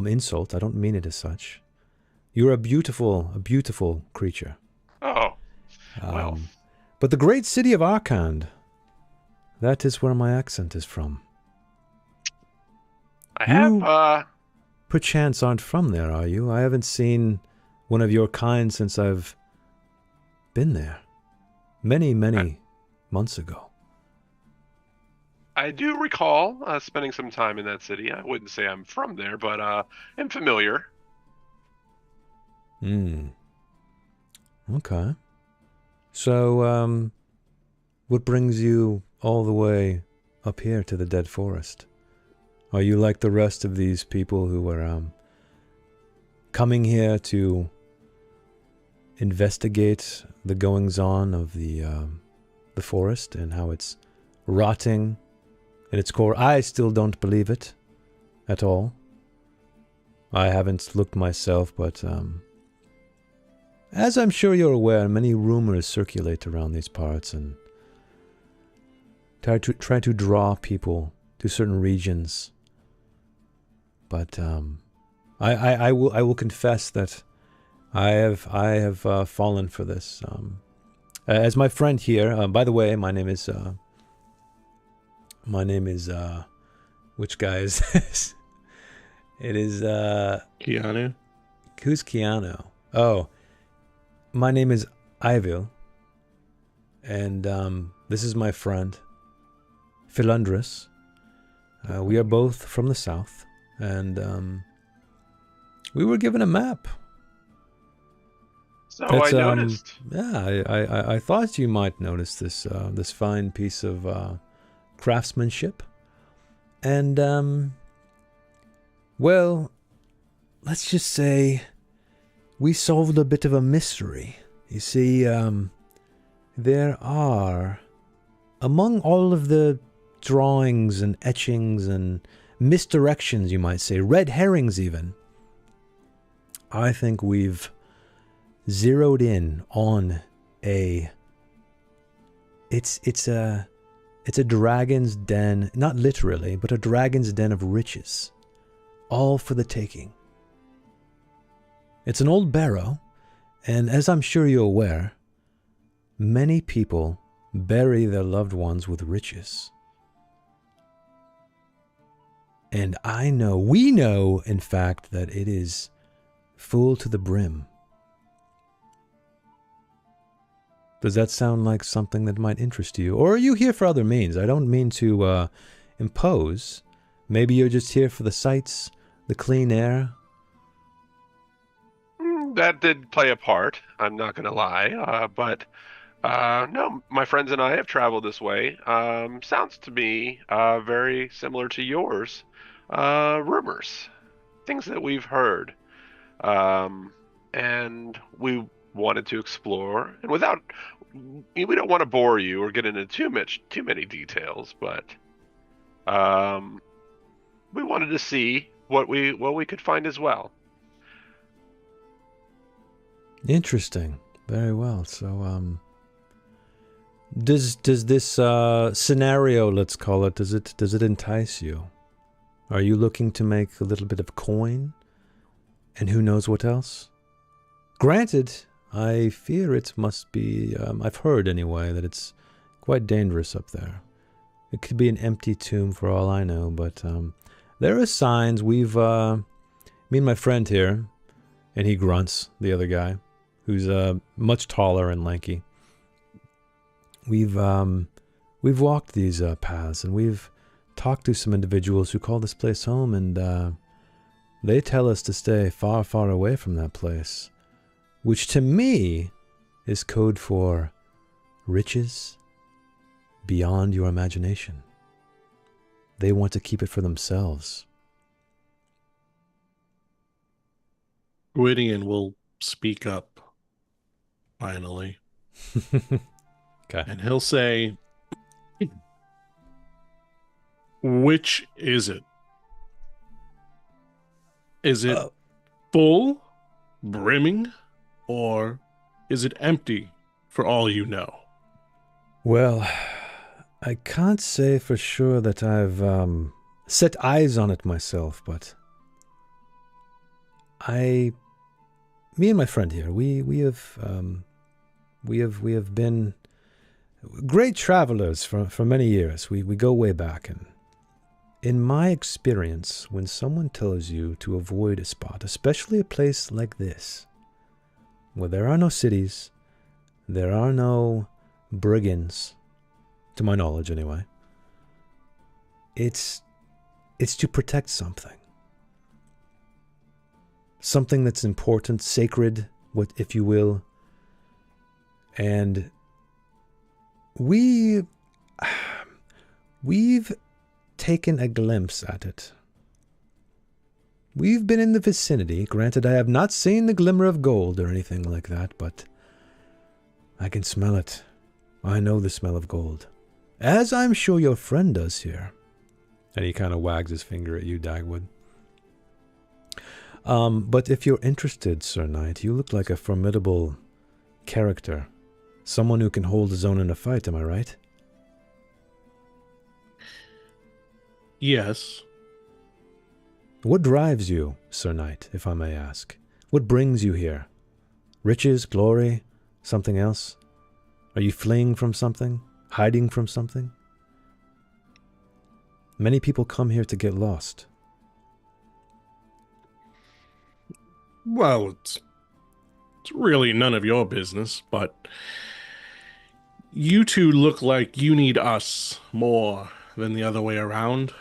insult. I don't mean it as such. You're a beautiful creature. Oh, well. But the great city of Arkand, that is where my accent is from. I have, perchance aren't from there, are you? I haven't seen one of your kind since I've been there. Many months ago. I do recall spending some time in that city. I wouldn't say I'm from there, but I'm familiar. Okay. So, what brings you all the way up here to the Dead Forest? Are you like the rest of these people who are coming here to investigate the goings-on of the forest and how it's rotting at its core? I still don't believe it at all. I haven't looked myself, but as I'm sure you're aware, many rumors circulate around these parts and try to draw people to certain regions. But I will confess that I have fallen for this. As my friend here, by the way, my name is which guy is this? It is Keanu. Who's Keanu? Oh, my name is Ivil, and this is my friend Philandris. We are both from the south, and we were given a map. So I noticed. Yeah, I thought you might notice this this fine piece of craftsmanship, and well, let's just say we solved a bit of a mystery. You see, there are, among all of the drawings and etchings and misdirections, you might say, red herrings even, I think we've zeroed in on it's a dragon's den, not literally, but a dragon's den of riches, all for the taking. It's an old barrow, and as I'm sure you're aware, many people bury their loved ones with riches. And we know, in fact, that it is full to the brim. Does that sound like something that might interest you? Or are you here for other means? I don't mean to impose. Maybe you're just here for the sights, the clean air. That did play a part, I'm not going to lie. But no, my friends and I have traveled this way. Sounds to me very similar to yours. Rumors, things that we've heard. And we wanted to explore, and we don't want to bore you or get into too many details, but we wanted to see what we could find as well. Interesting. Very well. So does this scenario, let's call it, does it entice you? Are you looking to make a little bit of coin? And who knows what else? Granted, I fear it must be, I've heard anyway, that it's quite dangerous up there. It could be an empty tomb for all I know, but there are signs. We've, me and my friend here, and he grunts, the other guy, who's much taller and lanky. We've walked these paths, and we've talked to some individuals who call this place home, and they tell us to stay far, far away from that place, which to me is code for riches beyond your imagination. They want to keep it for themselves. Gwydion will speak up, finally. Okay. And he'll say, which is it? Is it full, brimming, or is it empty for all you know? Well, I can't say for sure that I've set eyes on it myself, but me and my friend here, we have been great travelers for many years. We go way back, and in my experience, when someone tells you to avoid a spot, especially a place like this, where there are no cities, there are no brigands, to my knowledge anyway, it's to protect something. Something that's important, sacred, what if you will. And we've taken a glimpse at it. We've been in the vicinity. Granted, I have not seen the glimmer of gold or anything like that, but I can smell it. I know the smell of gold. As I'm sure your friend does here. And he kind of wags his finger at you, Dagwood. But if you're interested, Sir Knight, you look like a formidable character. Someone who can hold his own in a fight, am I right? Yes. What drives you, Sir Knight, if I may ask? What brings you here? Riches, glory, something else? Are you fleeing from something? Hiding from something? Many people come here to get lost. Well, it's really none of your business, but you two look like you need us more than the other way around.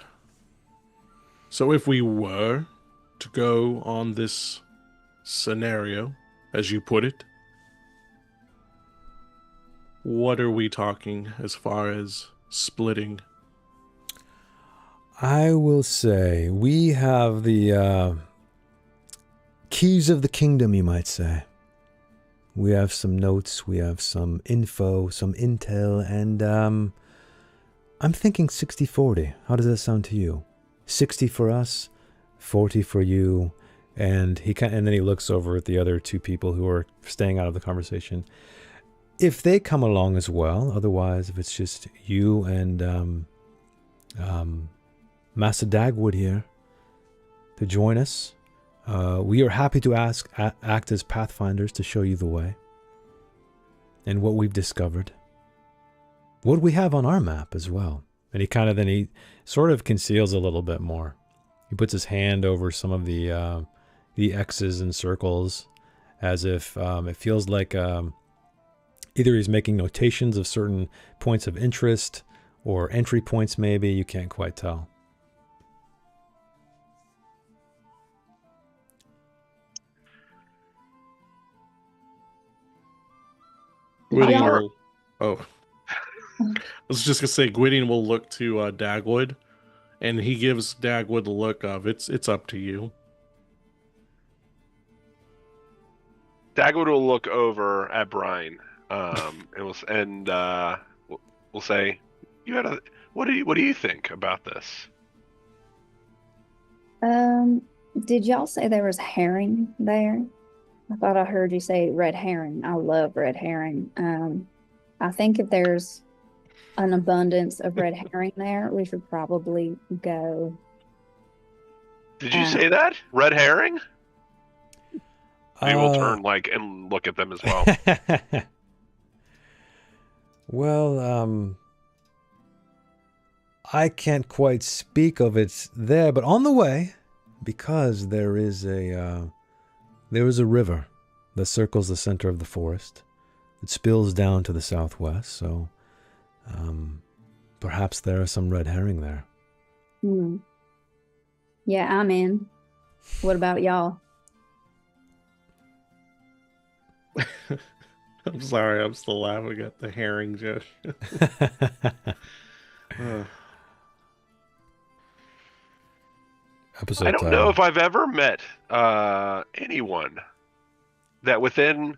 So if we were to go on this scenario, as you put it, what are we talking as far as splitting? I will say we have the keys of the kingdom, you might say. We have some notes, we have some info, some intel, and I'm thinking 60-40. How does that sound to you? 60 for us, 40 for you, and then he looks over at the other two people who are staying out of the conversation. If they come along as well, otherwise, if it's just you and Master Dagwood here to join us, we are happy to act as pathfinders to show you the way and what we've discovered, what we have on our map as well. And he sort of conceals a little bit more. He puts his hand over some of the X's and circles, as if it feels like either he's making notations of certain points of interest or entry points. Maybe you can't quite tell. Gwydion I was just gonna say Gwydion will look to Dagwood, and he gives Dagwood the look of it's up to you. Dagwood will look over at Brian, and we'll say, what do you think about this? Did y'all say there was herring there? I thought I heard you say red herring. I love red herring. I think if there's an abundance of red herring there, we should probably go. Did you say that? Red herring? We will turn and look at them as well. Well, I can't quite speak of it there, but on the way, because there is a river that circles the center of the forest. It spills down to the southwest, so perhaps there are some red herring there. Yeah, I'm in. What about y'all? I'm sorry, I'm still laughing at the herring joke. Episode I don't know if I've ever met anyone that within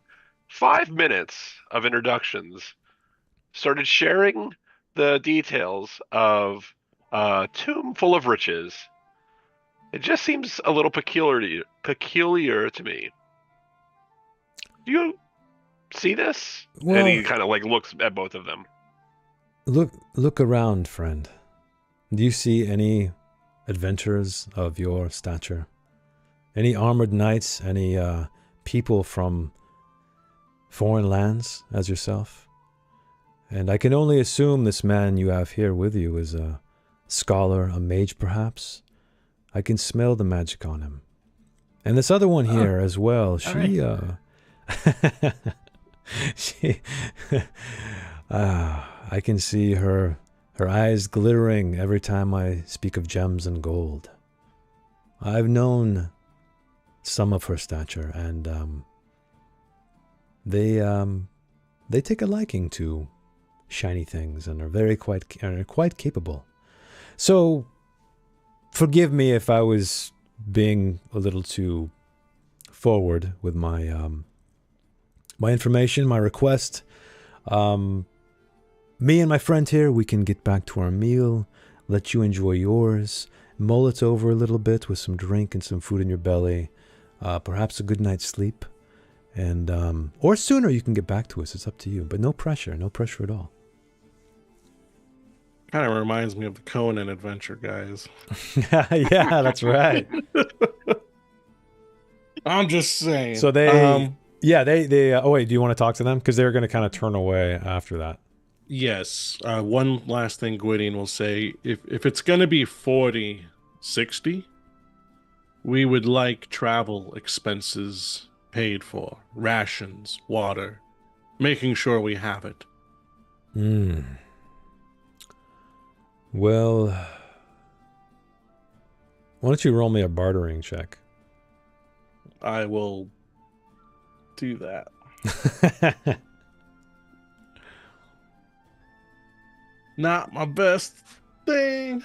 5 minutes of introductions started sharing the details of a tomb full of riches. It just seems a little peculiar to me. Do you see this? Well, and he kind of looks at both of them. Look around, friend. Do you see any adventurers of your stature? Any armored knights? Any people from foreign lands as yourself? And I can only assume this man you have here with you is a scholar, a mage perhaps. I can smell the magic on him. And this other one here as well, she I can see her eyes glittering every time I speak of gems and gold. I've known some of her stature, and they take a liking to shiny things and are quite capable. So forgive me if I was being a little too forward with my my information, my request. Me and my friend here, we can get back to our meal, let you enjoy yours, mull it over a little bit with some drink and some food in your belly, perhaps a good night's sleep, and or sooner you can get back to us. It's up to you, but no pressure at all. Kind of reminds me of the Conan adventure, guys. Yeah, that's right. I'm just saying. So they oh wait, do you want to talk to them? Because they're going to kind of turn away after that. Yes. One last thing Gwydion will say. If it's going to be 40, 60, we would like travel expenses paid for, rations, water, making sure we have it. Hmm. Well, why don't you roll me a bartering check? I will do that. 'Not my best thing.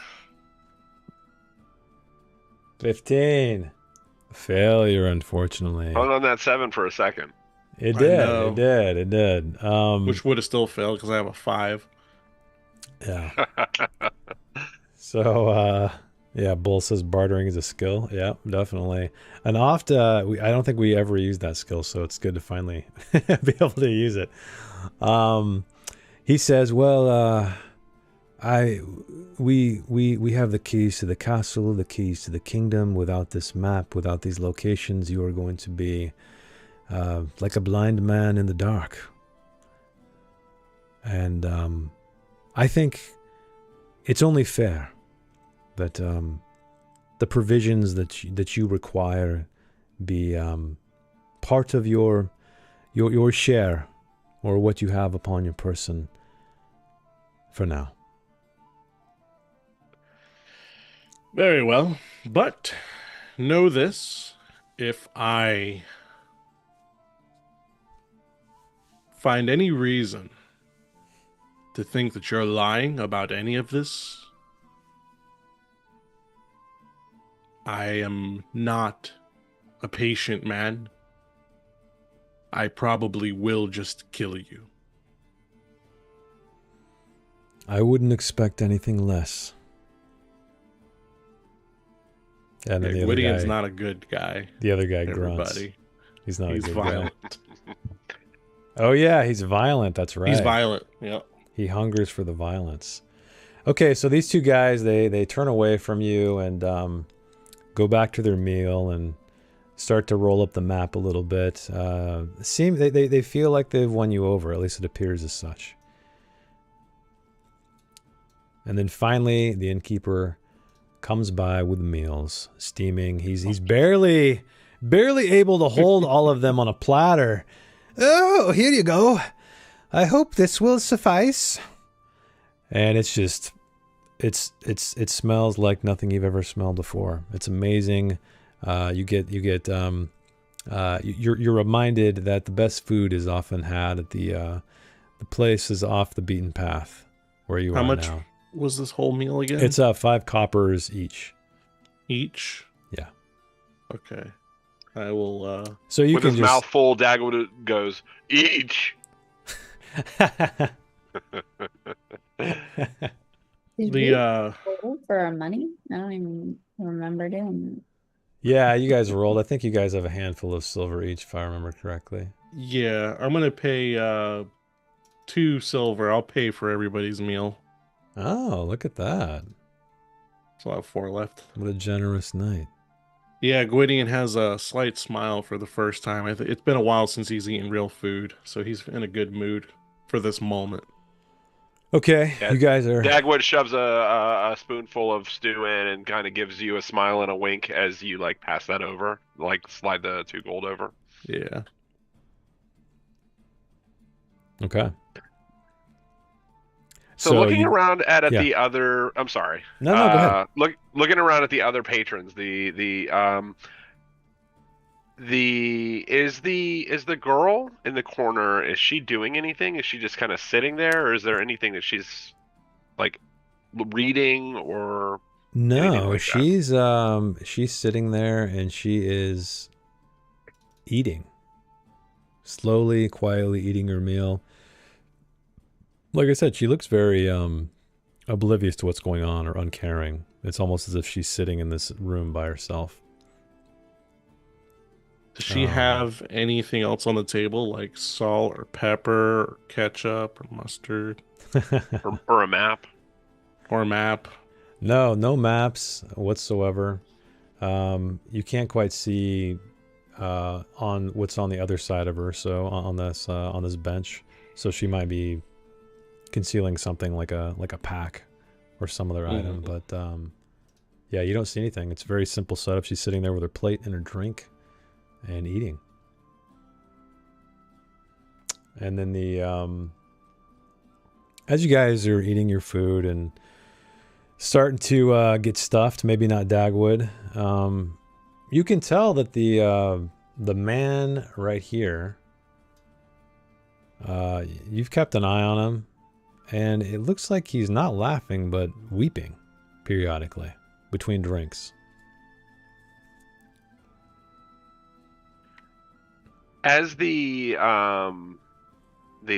15. Failure, unfortunately. Hung on that 7 for a second. It I did. know. It did. It did. Which would have still failed because I have a 5. Yeah. So, yeah, Bull says bartering is a skill. Yeah, definitely. And oft, I don't think we ever used that skill, so it's good to finally be able to use it. He says, well, we have the keys to the castle, the keys to the kingdom. Without this map, without these locations, you are going to be like a blind man in the dark. And I think it's only fair that the provisions that you require be part of your share, or what you have upon your person for now. Very well. But know this, if I find any reason to think that you're lying about any of this, I am not a patient man. I probably will just kill you. I wouldn't expect anything less. And then Yeah, the other Gwydion's guy, not a good guy. the other guy grunts. Everybody. He's not He's a good violent. guy. Oh yeah, he's violent. That's right. He's violent. Yep. He hungers for the violence. Okay, so these two guys, they turn away from you and go back to their meal and start to roll up the map a little bit. They feel like they've won you over. At least it appears as such. And then finally, the innkeeper comes by with the meals, steaming. He's barely able to hold all of them on a platter. Oh, here you go. I hope this will suffice. And it's just, it smells like nothing you've ever smelled before. It's amazing. You're reminded that the best food is often had at the places off the beaten path where you How are much now. was this whole meal again? It's 5 coppers each. Each? Yeah. Okay. I will So you With can his just mouth full, Dagwood goes, each. Did we roll for our money? I don't even remember doing Yeah, you guys rolled. I think you guys have a handful of silver each, if I remember correctly. yeah, I'm gonna pay 2 silver. I'll pay for everybody's meal. Oh, look at that. So I have 4 left. What a generous night. Yeah, Gwydion has a slight smile for the first time. It's been a while since he's eaten real food, so he's in a good mood for this moment. Okay, Yeah, you guys are... Dagwood shoves a spoonful of stew in and kind of gives you a smile and a wink as you like pass that over, like slide the 2 gold over. Yeah. Okay. So looking you... around at yeah. the other, I'm sorry. No, go ahead. Looking around at the other patrons, is the girl in the corner, is she doing anything? Is she just kind of sitting there, or is there anything that she's like reading or No, like she's sitting there and she is eating. Slowly, quietly eating her meal. Like I said, she looks very oblivious to what's going on, or uncaring. It's almost as if she's sitting in this room by herself. Does she have anything else on the table, like salt or pepper or ketchup or mustard? or a map? Or map? No, no maps whatsoever. You can't quite see on what's on the other side of her. So on this bench, so she might be concealing something like a pack or some other item. But yeah, you don't see anything. It's a very simple setup. She's sitting there with her plate and her drink and eating. And then as you guys are eating your food and starting to get stuffed, maybe not Dagwood, you can tell that the man right here, you've kept an eye on him, and it looks like he's not laughing but weeping periodically between drinks. As the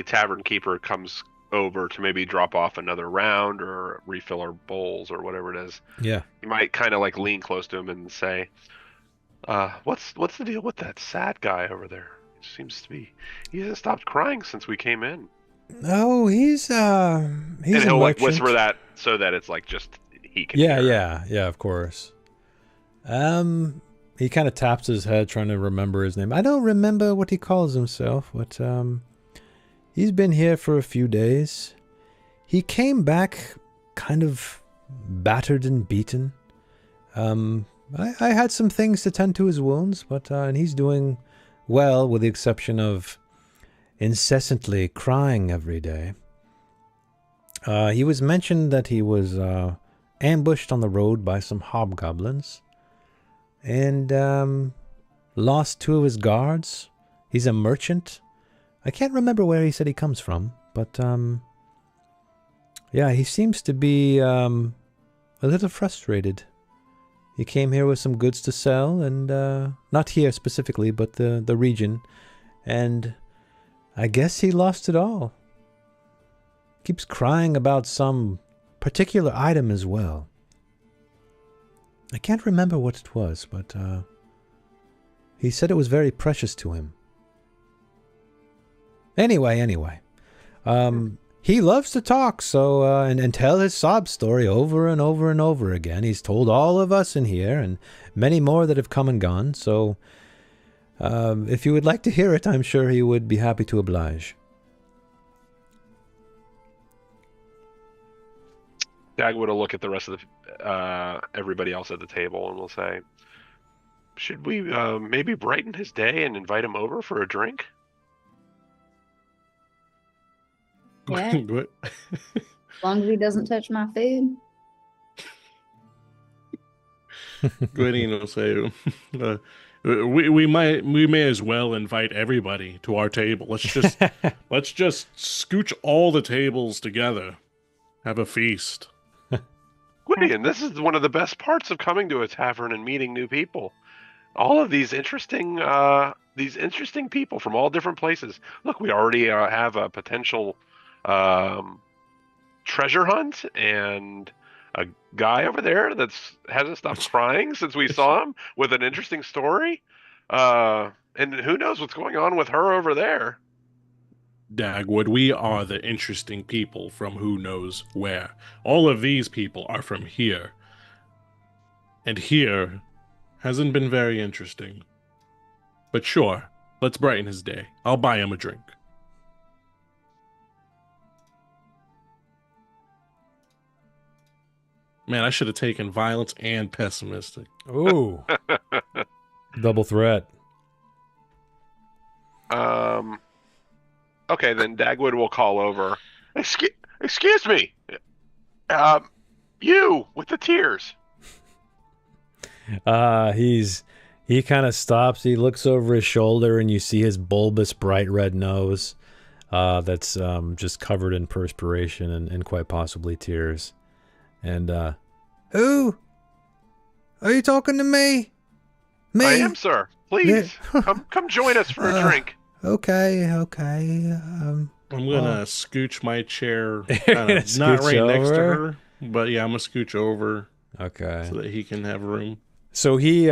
tavern keeper comes over to maybe drop off another round or refill our bowls or whatever it is, Yeah, you might kind of like lean close to him and say, what's the deal with that sad guy over there? It seems to be, he hasn't stopped crying since we came in. oh, he's And a he'll like merchant. whisper that so that it's like just he can Yeah, hear. yeah, of course. He kind of taps his head trying to remember his name. I don't remember what he calls himself, but he's been here for a few days. He came back kind of battered and beaten. I had some things to tend to his wounds, but and he's doing well, with the exception of incessantly crying every day. He was mentioned that he was ambushed on the road by some hobgoblins and lost 2 of his guards. He's a merchant. I can't remember where he said he comes from, but yeah, he seems to be a little frustrated. He came here with some goods to sell, and not here specifically, but the region, and I guess he lost it all. Keeps crying about some particular item as well. I can't remember what it was, but he said it was very precious to him. Anyway, he loves to talk, so and tell his sob story over and over and over again. He's told all of us in here, and many more that have come and gone. So, if you would like to hear it, I'm sure he would be happy to oblige. Dagwood will look at the rest of the everybody else at the table and will say, should we maybe brighten his day and invite him over for a drink? Yeah. What? As long as he doesn't touch my food. Gwydion will say, we may as well invite everybody to our table. Let's just scooch all the tables together. Have a feast. Gwydion, this is one of the best parts of coming to a tavern and meeting new people. All of these interesting people from all different places. Look, we already have a potential treasure hunt, and a guy over there that's hasn't stopped crying since we saw him with an interesting story. And who knows what's going on with her over there. Dagwood, we are the interesting people from who knows where. All of these people are from here. And here hasn't been very interesting. But sure, let's brighten his day. I'll buy him a drink. Man, I should have taken violence and pessimistic. Ooh. Double threat. Okay, then Dagwood will call over. Excuse me. You with the tears. He kind of stops. He looks over his shoulder, and you see his bulbous, bright red nose that's just covered in perspiration and quite possibly tears. And who? Are you talking to me? Me? I am, sir. Please come join us for a drink. Okay. I'm gonna scooch my chair, Gonna not scooch right next to over? her, but yeah, I'm gonna scooch over Okay. so that he can have room. So he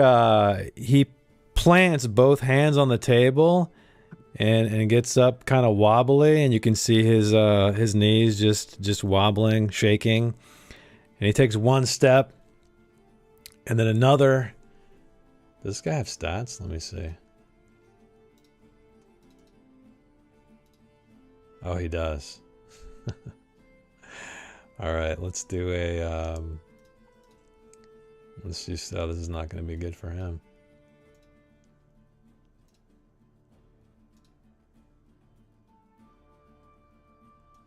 plants both hands on the table and gets up kind of wobbly, and you can see his knees just wobbling, shaking. And he takes one step, and then another. Does this guy have stats? Let me see. Oh, he does. All right, let's do a. Let's just. Oh, this is not going to be good for him.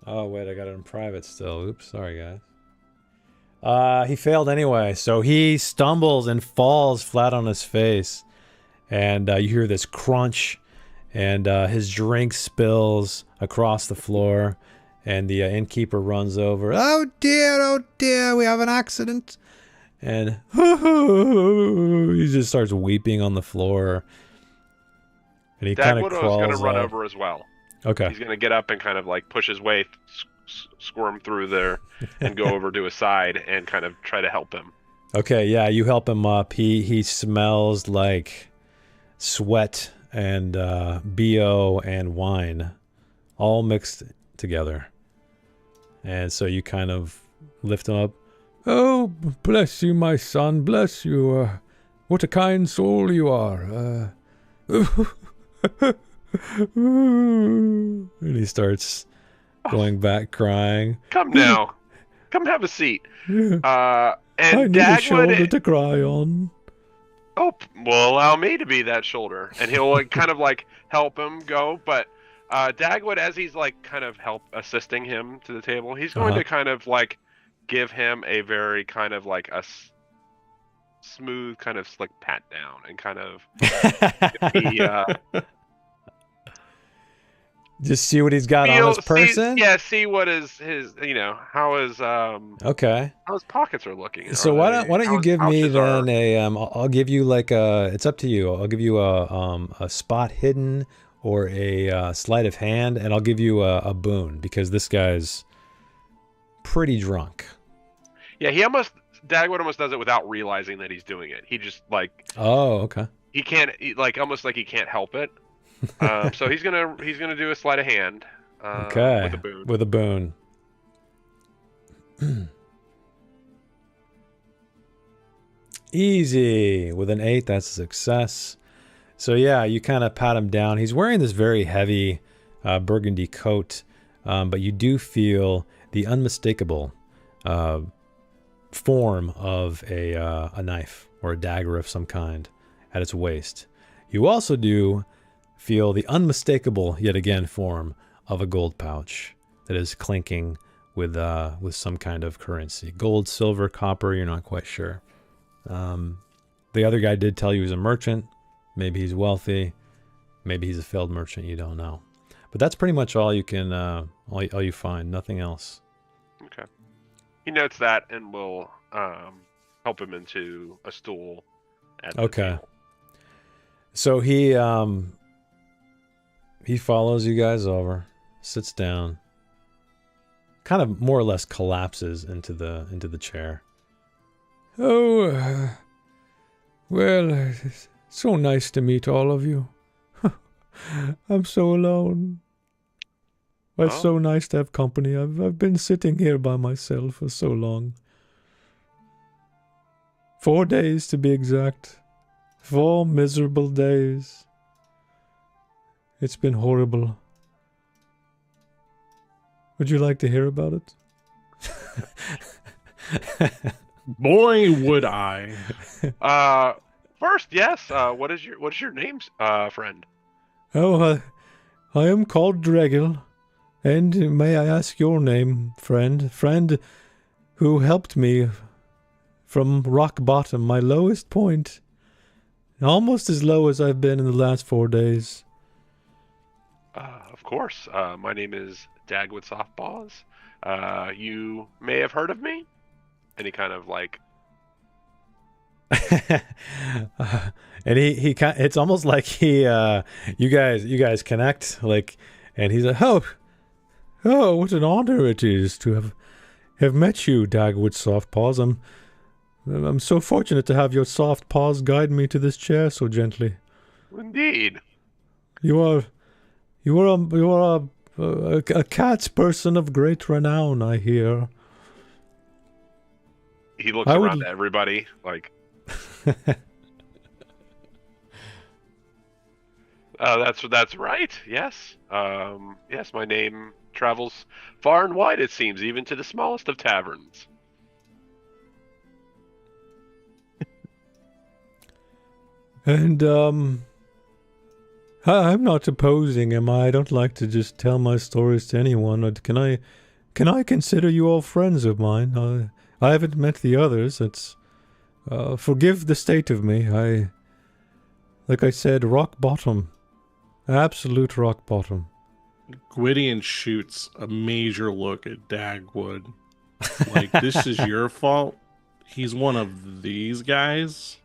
Oh wait, I got it in private still. Oops, sorry guys. He failed anyway, so he stumbles and falls flat on his face, and you hear this crunch, and his drink spills across the floor, and the innkeeper runs over. Oh dear, we have an accident, and he just starts weeping on the floor, and he kind of crawls going to run out. over as well. Okay. He's going to get up and kind of like push his way, squirm through there, and go over to his side and kind of try to help him. Okay, yeah, you help him up. He smells like sweat and BO and wine all mixed together. And so you kind of lift him up. Oh, bless you, my son, bless you. What a kind soul you are. And he starts going back crying. Come now. Come have a seat. And I need a shoulder to cry on. Oh, well, allow me to be that shoulder. And he'll like, kind of like help him go. But Dagwood, as he's like kind of assisting him to the table, he's going to kind of like give him a very kind of like a smooth kind of slick pat down and kind of just see what he's got on his person. See what is his, how his okay, how his pockets are looking. So why don't you give me then a I'll give you like a, it's up to you. I'll give you a spot hidden or a sleight of hand, and I'll give you a boon because this guy's pretty drunk. Yeah, Dagwood almost does it without realizing that he's doing it. He just like, oh, okay. He can't almost like he can't help it. So he's gonna do a sleight of hand. Okay. With a boon. Easy. With an 8, that's a success. So yeah, you kind of pat him down. He's wearing this very heavy burgundy coat, but you do feel the unmistakable form of a knife or a dagger of some kind at its waist. You also do feel the unmistakable, yet again, form of a gold pouch that is clinking with some kind of currency. Gold, silver, copper, you're not quite sure. The other guy did tell you he's a merchant. Maybe he's wealthy. Maybe he's a failed merchant. You don't know. But that's pretty much all you can, all you find. Nothing else. Okay. He notes that and will help him into a stool at the table. So he follows you guys over, sits down, kind of more or less collapses into the chair. Oh, well, it's so nice to meet all of you. I'm so alone. It's so nice to have company. I've been sitting here by myself for so long. 4 days to be exact. 4 miserable days. It's been horrible. Would you like to hear about it? Boy, would I. First, yes. What is your name, friend? Oh, I am called Dregel. And may I ask your name, friend? Friend who helped me from rock bottom, my lowest point. Almost as low as I've been in the last 4 days. Of course. My name is Dagwood Softpaws. You may have heard of me. And he kind of like... and he it's almost like you guys connect, like, and he's like, oh, what an honor it is to have met you, Dagwood Softpaws. I'm so fortunate to have your soft paws guide me to this chair so gently. Indeed. You are a cat's person of great renown, I hear. he looks around at everybody like. That's right. Yes. Yes, my name travels far and wide, it seems, even to the smallest of taverns. And I'm not opposing, am I? I don't like to just tell my stories to anyone. Can I consider you all friends of mine? I haven't met the others. It's forgive the state of me. Like I said, rock bottom. Absolute rock bottom. Gwydion shoots a major look at Dagwood. Like, this is your fault? He's one of these guys?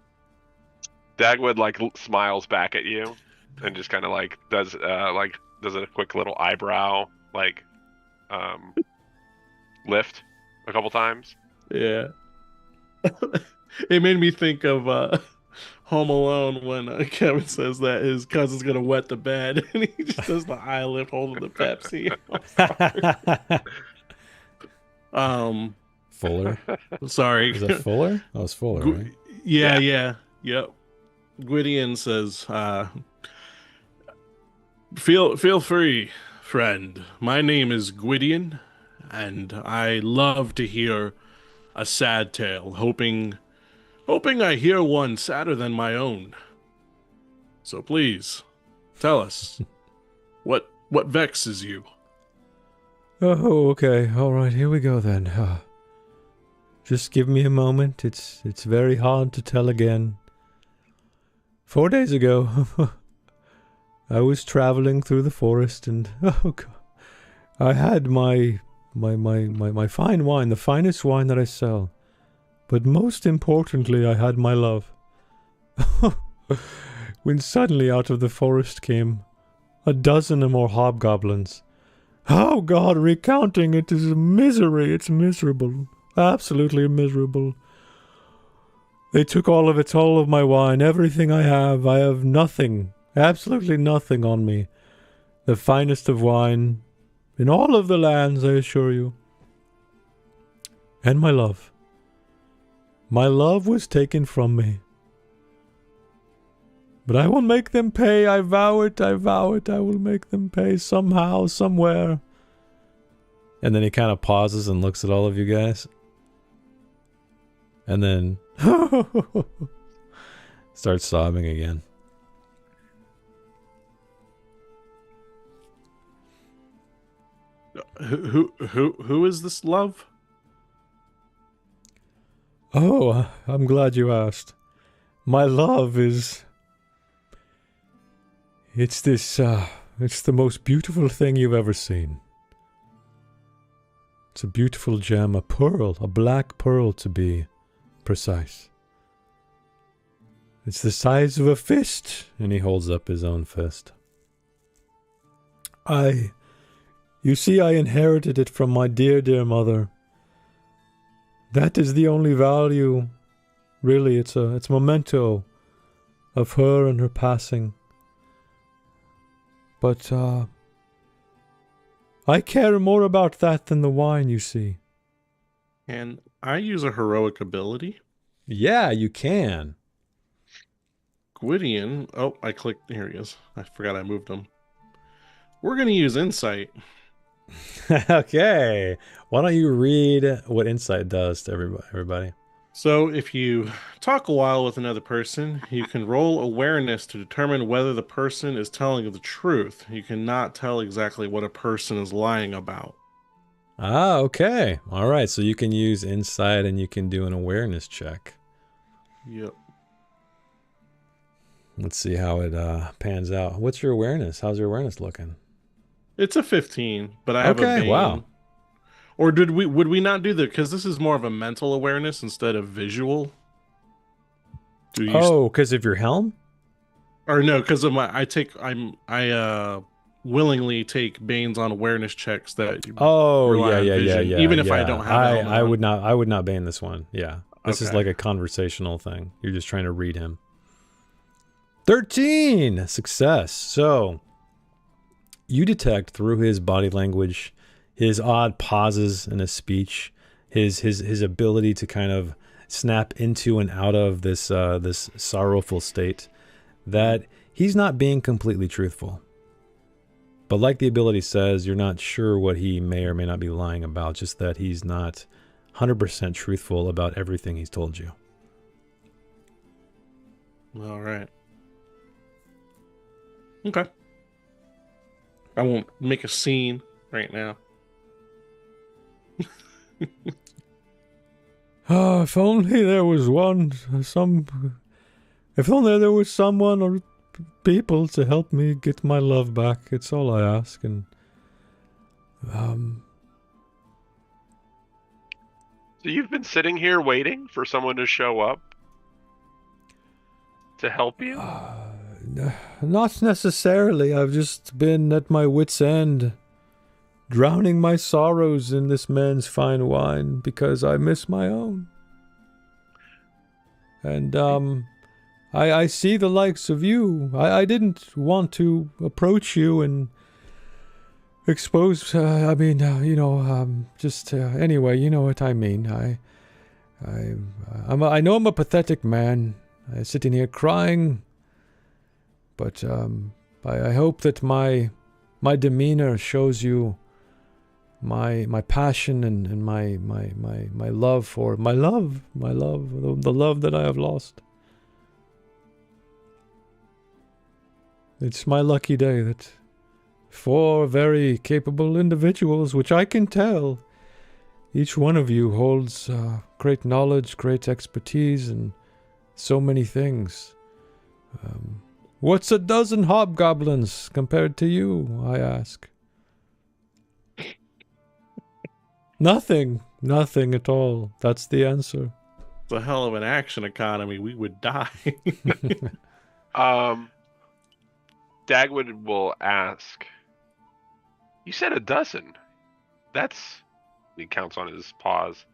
Dagwood, like, smiles back at you and just kind of, like, does a quick little eyebrow, like, lift a couple times. Yeah. It made me think of Home Alone when Kevin says that his cousin's gonna wet the bed and he just does the eye lift holding the Pepsi. Fuller. Sorry. Is that Fuller? Oh, it's Fuller, right? Yeah. Yep. Gwydion says, feel free, friend. My name is Gwydion, and I love to hear a sad tale, hoping I hear one sadder than my own. So please, tell us, what vexes you? Oh, okay. All right, here we go then. Just give me a moment. It's very hard to tell again. 4 days ago, I was traveling through the forest, and oh God, I had my fine wine, the finest wine that I sell. But most importantly, I had my love. When suddenly out of the forest came a dozen or more hobgoblins. Oh God, recounting it is a misery. It's miserable. Absolutely miserable. They took all of my wine, everything I have. I have nothing, absolutely nothing on me. The finest of wine in all of the lands, I assure you. And my love. My love was taken from me. But I will make them pay, I vow it, I will make them pay somehow, somewhere. And then he kind of pauses and looks at all of you guys. And then starts sobbing again. Who is this love? Oh, I'm glad you asked. My love is... It's the most beautiful thing you've ever seen. It's a beautiful gem, a pearl, a black pearl to be precise. It's the size of a fist, and he holds up his own fist. You see, I inherited it from my dear, dear mother. That is the only value, really. It's a memento of her and her passing. But I care more about that than the wine, you see. Can I use a heroic ability? Yeah, you can. Gwydion. Oh, I clicked. Here he is. I forgot I moved him. We're going to use insight. Okay. Why don't you read what insight does to everybody? So if you talk a while with another person, you can roll awareness to determine whether the person is telling the truth. You cannot tell exactly what a person is lying about. Ah, okay. All right. So you can use insight and you can do an awareness check. Yep. Let's see how it pans out. What's your awareness? How's your awareness looking? It's a 15, but I have a Bane. Wow. Or would we not do that? Because this is more of a mental awareness instead of visual. Because of your helm? Or no, because of I willingly take Banes on awareness checks that. Yeah. Even if I don't have it. I would not Bane this one. Yeah. This is like a conversational thing. You're just trying to read him. 13! Success. So, you detect through his body language, his odd pauses in his speech, his ability to kind of snap into and out of this this sorrowful state, that he's not being completely truthful. But like the ability says, you're not sure what he may or may not be lying about, just that he's not 100% truthful about everything he's told you. All right. Okay. I won't make a scene right now. If only there was if only there was someone or people to help me get my love back. It's all I ask. And So you've been sitting here waiting for someone to show up to help you? Not necessarily. I've just been at my wit's end, drowning my sorrows in this man's fine wine because I miss my own. And I see the likes of you. I didn't want to approach you and expose. Anyway, you know what I mean. I know I'm a pathetic man, sitting here crying. But I hope that my demeanor shows you my passion and my love for the love that I have lost. It's my lucky day that 4 very capable individuals, which I can tell, each one of you holds great knowledge, great expertise, and so many things. What's a dozen hobgoblins compared to you, I ask? Nothing at all. That's the answer. It's a hell of an action economy. We would die. Dagwood will ask, you said a dozen. He counts on his paws.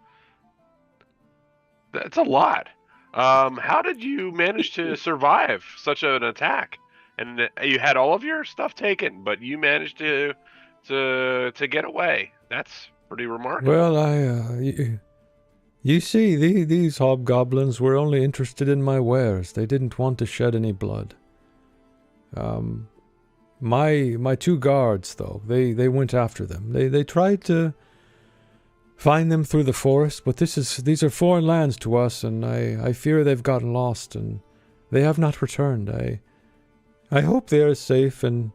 That's a lot. How did you manage to survive such an attack? And you had all of your stuff taken, but you managed to get away. That's pretty remarkable. Well, you see, these hobgoblins were only interested in my wares. They didn't want to shed any blood. My 2 guards, though, they went after them. They tried to find them through the forest, but these are foreign lands to us, and I fear they've gotten lost, and they have not returned. I hope they are safe and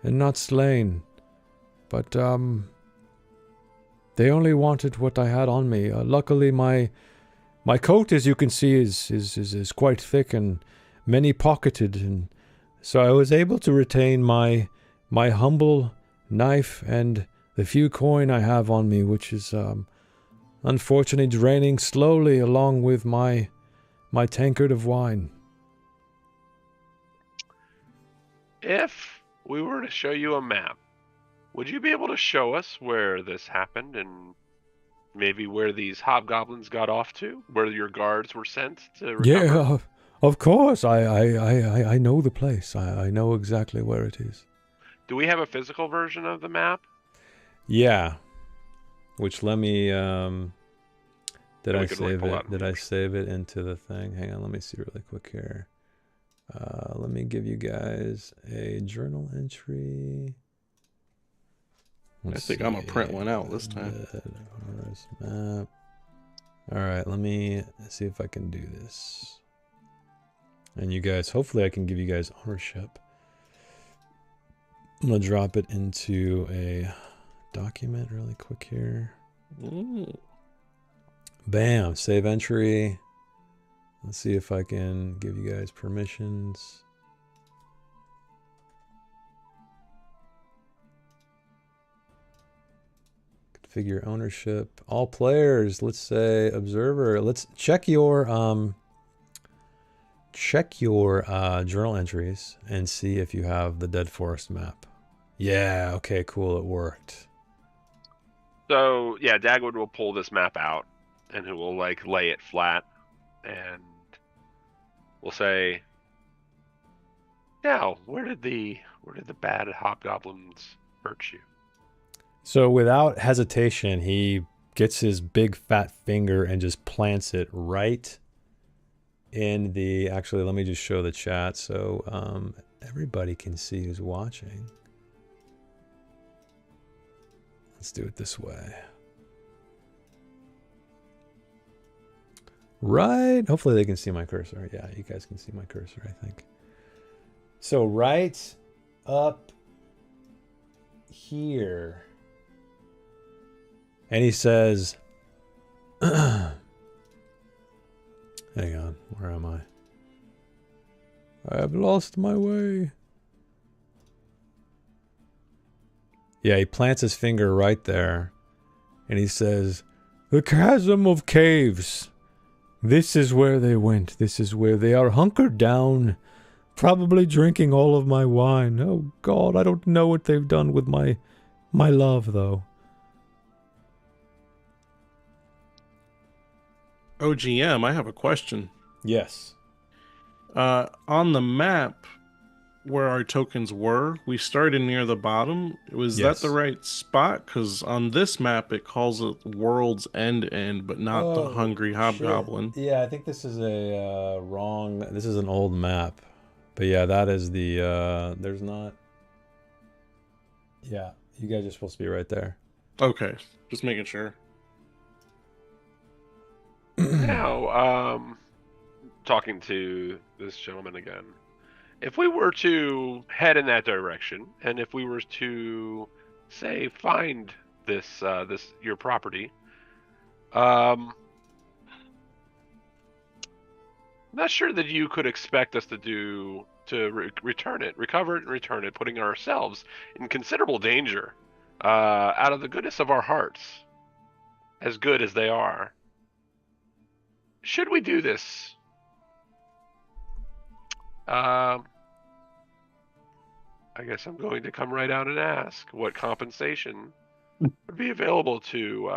not slain, but they only wanted what I had on me. Luckily, my coat, as you can see, is quite thick and many-pocketed, and so I was able to retain my humble knife and the few coin I have on me, which is unfortunately draining slowly along with my tankard of wine. If we were to show you a map, would you be able to show us where this happened and maybe where these hobgoblins got off to, where your guards were sent to recover? Yeah, of course. I know the place. I know exactly where it is. Do we have a physical version of the map? Yeah. Which let me did I save it? Did I save it into the thing? Hang on, let me see really quick here. Let me give you guys a journal entry. I think I'm gonna print one out this time. Map. All right, let me see if I can do this. And you guys, hopefully I can give you guys ownership. I'm gonna drop it into a document really quick here. Ooh. Bam, save entry. Let's see if I can give you guys permissions. Configure ownership. All players, let's say observer. Let's check your journal entries and see if you have the Dead Forest map. Yeah, okay, cool, it worked. So, yeah, Dagwood will pull this map out and he will lay it flat and we'll say, now, where did the bad hobgoblins hurt you? So without hesitation, he gets his big fat finger and just plants it right in the... Actually, let me just show the chat so everybody can see who's watching. Let's do it this way. Right. Hopefully they can see my cursor. Yeah, you guys can see my cursor, I think. So right up here. And he says, hang on, where am I? I have lost my way. Yeah, he plants his finger right there. And he says, the chasm of caves. This is where they went. This is where they are hunkered down. Probably drinking all of my wine. Oh God, I don't know what they've done with my love, though. OGM, I have a question. Yes. On the map where our tokens were, we started near the bottom. Was that the right spot? Because on this map, it calls it World's End, but not the Hungry Hobgoblin. Shit. Yeah, I think this is a wrong... This is an old map. But yeah, that is the... there's not... Yeah, you guys are supposed to be right there. Okay, just making sure. Now, talking to this gentleman again. If we were to head in that direction, and if we were to, say, find this your property, I'm not sure that you could expect us to return it, recover it, and return it, putting ourselves in considerable danger, out of the goodness of our hearts, as good as they are. Should we do this? I guess I'm going to come right out and ask what compensation would be available to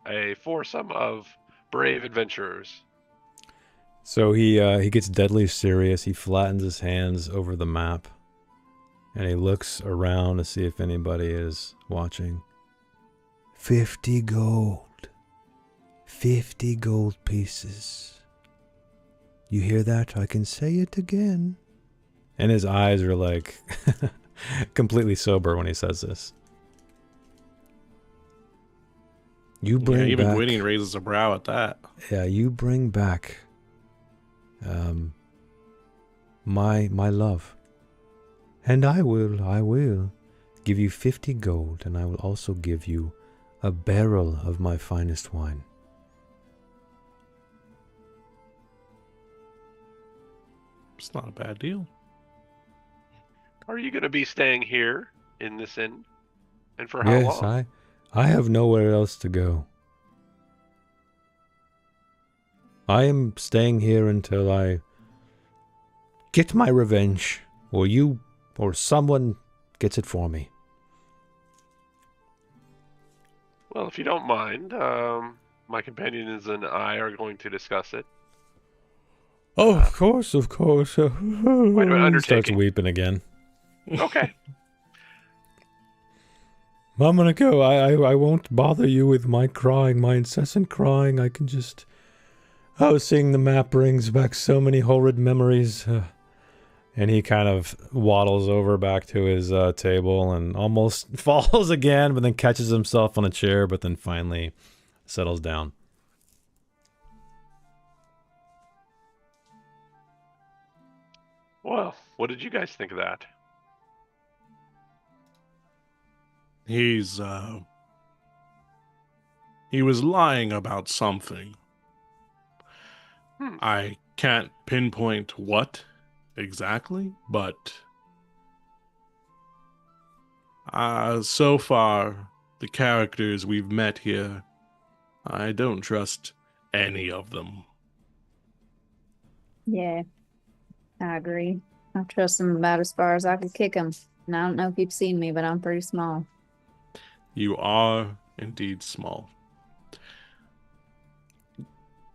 a foursome of brave adventurers. So he gets deadly serious. He flattens his hands over the map, and he looks around to see if anybody is watching. 50 gold. 50 gold pieces. You hear that? I can say it again. And his eyes are like completely sober when he says this. You bring back... Even Gwydion raises a brow at that. Yeah, you bring back my love. And I will give you 50 gold, and I will also give you a barrel of my finest wine. It's not a bad deal. Are you going to be staying here in this inn? And for how long? Yes, I have nowhere else to go. I am staying here until I get my revenge, or you, or someone gets it for me. Well, if you don't mind, my companions and I are going to discuss it. Oh, of course, of course. Wait a minute, undertaking. Starts weeping again. Okay. I'm gonna go. I won't bother you with my crying, my incessant crying. I can just... Oh, seeing the map brings back so many horrid memories. And he kind of waddles over back to his table and almost falls again, but then catches himself on a chair, but then finally settles down. Well, what did you guys think of that? He was lying about something. I can't pinpoint what exactly, but so far, the characters we've met here, I don't trust any of them. Yeah, I agree. I trust them about as far as I could kick them. And I don't know if you've seen me, but I'm pretty small. You are indeed small.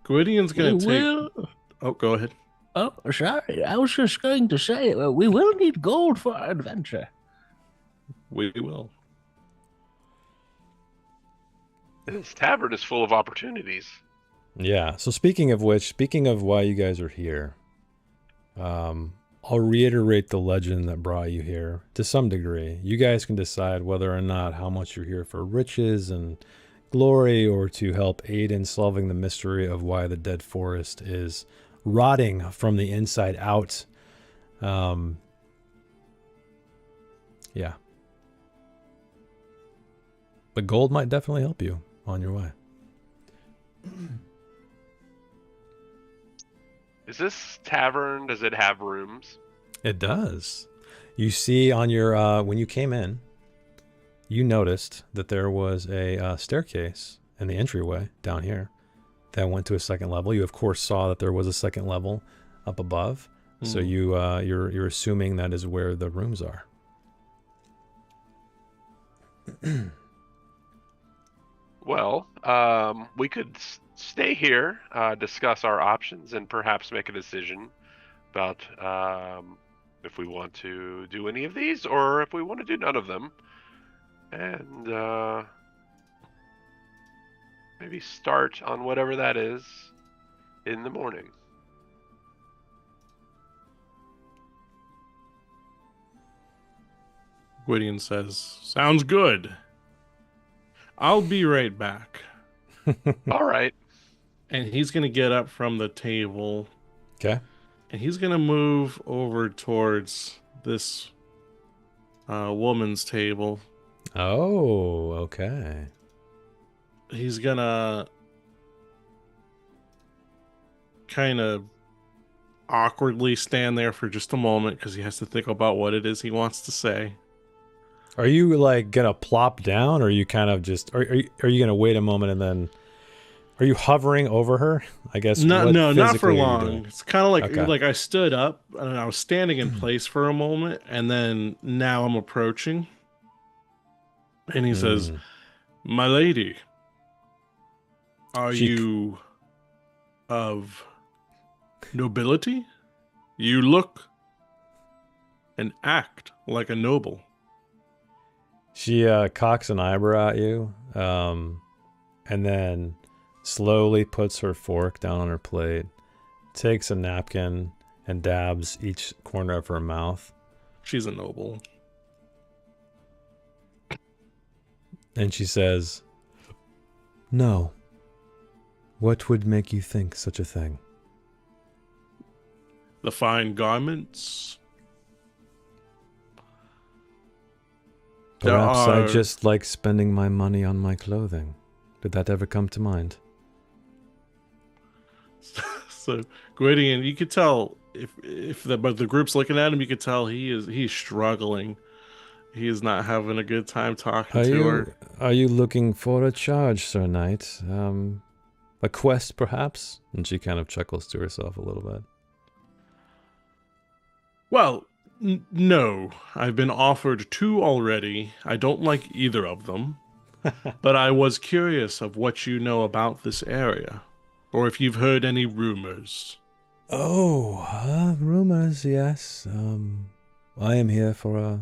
Gwydion's gonna take... Oh, go ahead. Oh, sorry. I was just going to say, we will need gold for our adventure. We will. This tavern is full of opportunities. Yeah. So speaking of which, speaking of why you guys are here, I'll reiterate the legend that brought you here to some degree. You guys can decide whether or not how much you're here for riches and glory or to help aid in solving the mystery of why the dead forest is rotting from the inside out. Yeah. But gold might definitely help you on your way. Is this tavern, does it have rooms? It does. You see on your, when you came in, you noticed that there was a staircase in the entryway down here that went to a second level. You, of course, saw that there was a second level up above. So you're assuming that is where the rooms are. Well, we could stay here, discuss our options, and perhaps make a decision about if we want to do any of these or if we want to do none of them. And maybe start on whatever that is in the morning. Gwydion says, "Sounds good. I'll be right back." All right. And he's going to get up from the table. Okay. And he's going to move over towards this woman's table. Oh, okay. He's going to kind of awkwardly stand there for just a moment because he has to think about what it is he wants to say. Are you like gonna plop down, or are you kind of just are you gonna wait a moment and then are you hovering over her? I guess No, not for physically are you long. doing? It's kind of like Okay. like I stood up and I was standing in place for a moment, and then now I'm approaching. And he says, "My lady, are you of nobility? You look and act like a noble." She cocks an eyebrow at you, and then slowly puts her fork down on her plate, takes a napkin, and dabs each corner of her mouth. She's a noble. And she says, "No. What would make you think such a thing?" The fine garments. Perhaps I just like spending my money on my clothing. Did that ever come to mind? So Gwydion, you could tell if the group's looking at him, you could tell he's struggling. He is not having a good time talking to her. Are you looking for a charge, Sir Knight? A quest, perhaps? And she kind of chuckles to herself a little bit. Well, no. I've been offered 2 already. I don't like either of them. But I was curious of what you know about this area, or if you've heard any rumors. Oh, rumors, yes. I am here for a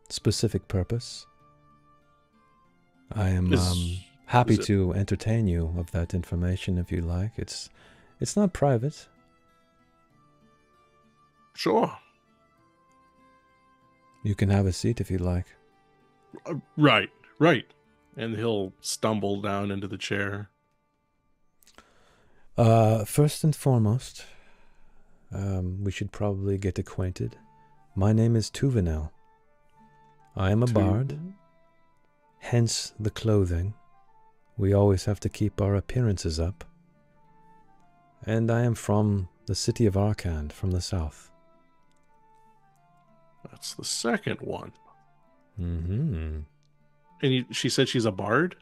specific purpose. I am happy to entertain you of that information if you like. It's not private. Sure. You can have a seat if you like. Right. And he'll stumble down into the chair. First and foremost, we should probably get acquainted. My name is Tuvanel. I am a bard. Hence the clothing. We always have to keep our appearances up. And I am from the city of Arkand, from the south. That's the second one. Mm-hmm. And she said she's a bard?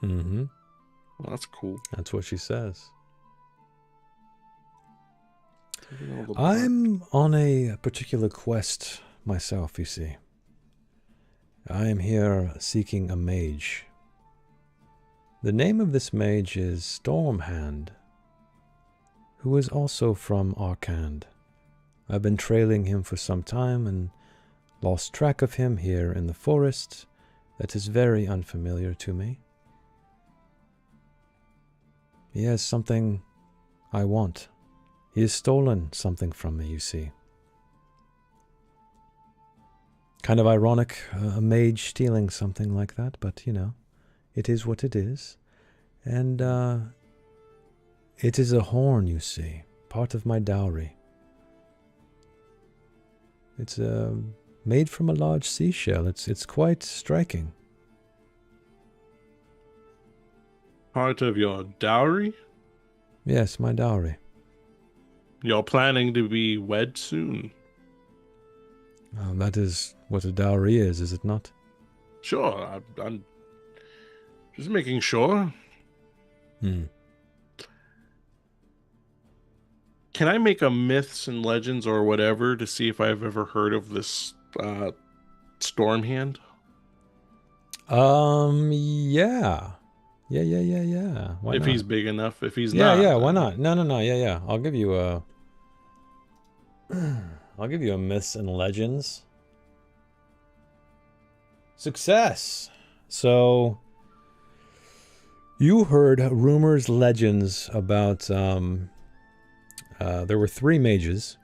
Mm-hmm. Well, that's cool. That's what she says. I'm on a particular quest myself, you see. I am here seeking a mage. The name of this mage is Stormhand, who is also from Arkand. I've been trailing him for some time and lost track of him here in the forest that is very unfamiliar to me. He has something I want. He has stolen something from me, you see. Kind of ironic, a mage stealing something like that, but, you know, it is what it is. And, it is a horn, you see, part of my dowry. It's, made from a large seashell. It's quite striking. Part of your dowry? Yes, my dowry. You're planning to be wed soon. That is what a dowry is it not? Sure, I'm just making sure. Hmm. Can I make a myths and legends or whatever to see if I've ever heard of this Stormhand? Yeah. Yeah. Why if not? he's big enough. If he's yeah, not, yeah, why not? No. Yeah. I'll give you a myths and legends. Success. So you heard rumors, legends about there were 3 mages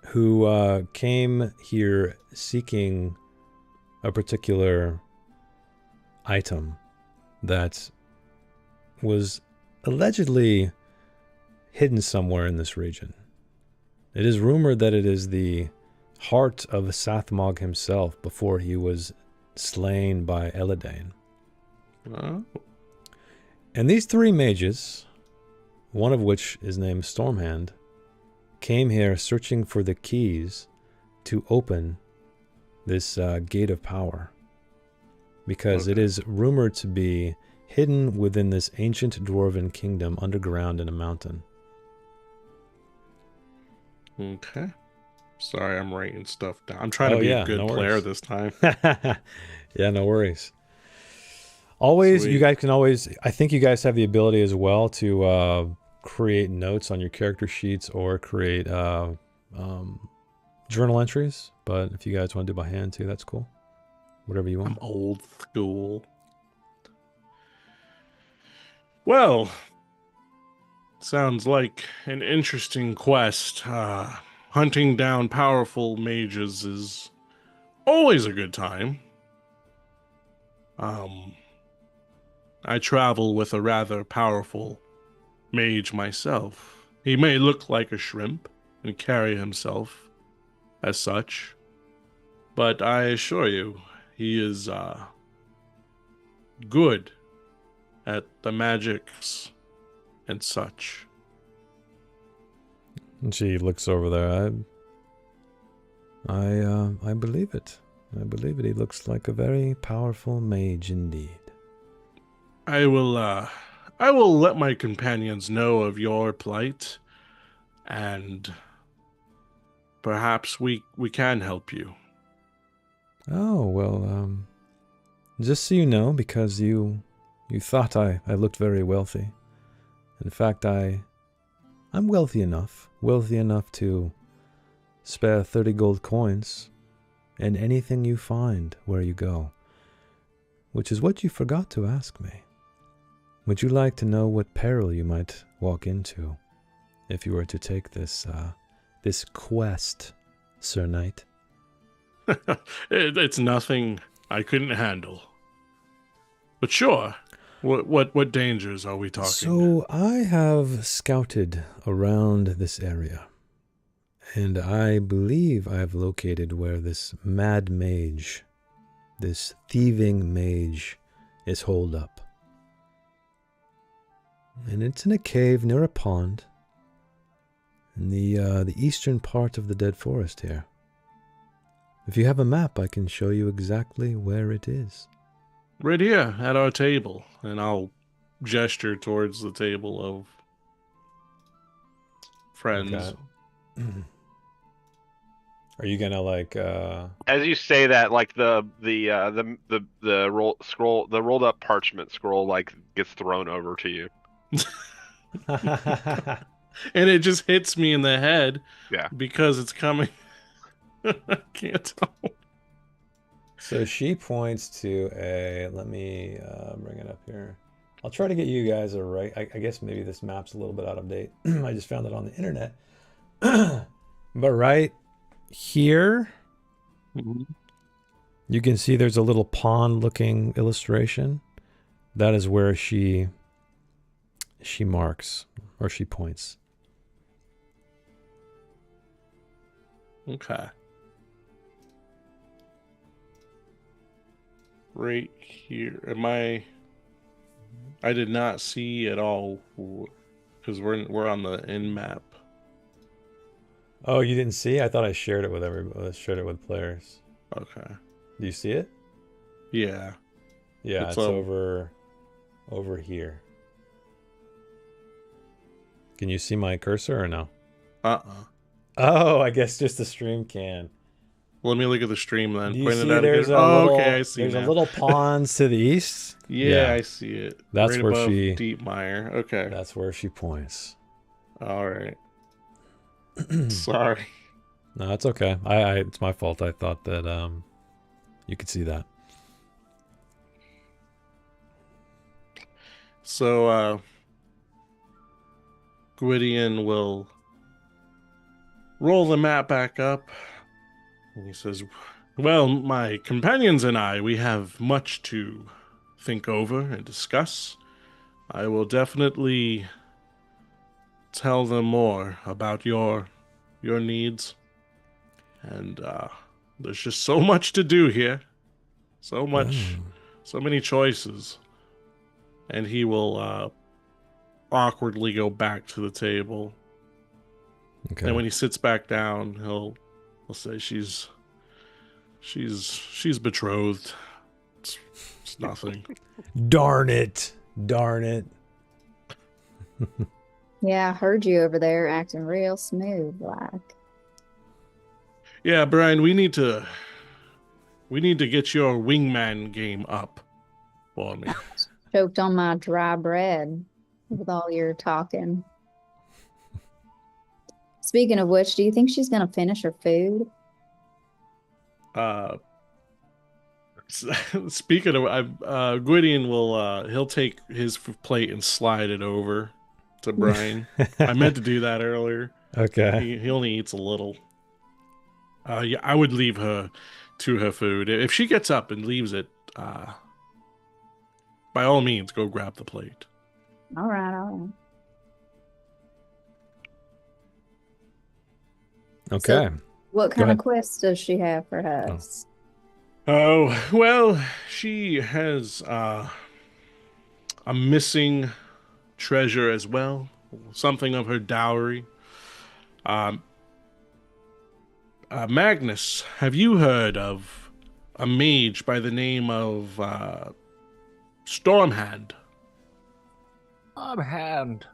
who came here seeking a particular item that was allegedly hidden somewhere in this region. It is rumored that it is the heart of Sathmog himself before he was slain by Eladane. Oh. And these 3 mages, one of which is named Stormhand, came here searching for the keys to open this gate of power. Because it is rumored to be hidden within this ancient dwarven kingdom underground in a mountain. Okay. Sorry, I'm writing stuff down. I'm trying to be a good player this time. Yeah, no worries. Always, Sweet. you guys can always, I think you guys have the ability as well to create notes on your character sheets or create journal entries. But if you guys want to do by hand too, that's cool. Whatever you want. I'm old school. Well, sounds like an interesting quest. Hunting down powerful mages is always a good time. I travel with a rather powerful mage myself. He may look like a shrimp and carry himself as such, but I assure you, he is good at the magics and such. And she looks over there. I believe it. I believe it. He looks like a very powerful mage indeed. I will let my companions know of your plight, and perhaps we can help you. Oh, well, just so you know, because you thought I looked very wealthy. In fact, I'm wealthy enough to spare 30 gold coins and anything you find where you go, which is what you forgot to ask me. Would you like to know what peril you might walk into if you were to take this quest, Sir Knight? It's nothing I couldn't handle. But sure, what dangers are we talking? So I have scouted around this area, and I believe I have located where this mad mage, this thieving mage, is holed up. And it's in a cave near a pond in the eastern part of the Dead Forest here. If you have a map, I can show you exactly where it is. Right here at our table, and I'll gesture towards the table of friends. Okay. Are you gonna like? As you say that, like the rolled up parchment scroll like gets thrown over to you. And it just hits me in the head. Yeah. Because it's coming. I can't tell. So she points to a. Let me bring it up here. I'll try to get you guys a right. I guess maybe this map's a little bit out of date. I just found it on the internet. But right here, you can see there's a little pond-looking illustration. That is where she marks, or she points. Okay. Right here. I did not see at all because we're on the end map. Oh, you didn't see? I thought I shared it with everybody. Shared it with players. Okay. Do you see it? Yeah. Yeah, it's over here. Can you see my cursor or no? Oh, I guess just the stream can. Let me look at the stream then. Do you Point see it out there's again. a little, okay, I see there's now. a little pond to the east? Yeah, I see it. That's right where above she Deep Mire. Okay. That's where she points. All right. Sorry. No, it's okay. It's my fault. I thought that you could see that. So Gwydion will roll the map back up. And he says, well, my companions and I, we have much to think over and discuss. I will definitely tell them more about your needs. And there's just so much to do here. So much, so many choices. And he will awkwardly go back to the table. Okay. And when he sits back down, he'll say she's betrothed. It's nothing. Darn it. Darn it. Yeah, I heard you over there acting real smooth, like. Yeah, Brian, we need to get your wingman game up for me. Choked on my dry bread with all your talking. Speaking of which, do you think she's gonna finish her food? Speaking of, Gwydion will he'll take his plate and slide it over to Brian. I meant to do that earlier. Okay. He only eats a little. Yeah, I would leave her to her food. If she gets up and leaves it, by all means, go grab the plate. All right. Okay. So what kind of quest does she have for us? Oh, well, she has a missing treasure as well. Something of her dowry. Magnus, have you heard of a mage by the name of Stormhand? Stormhand.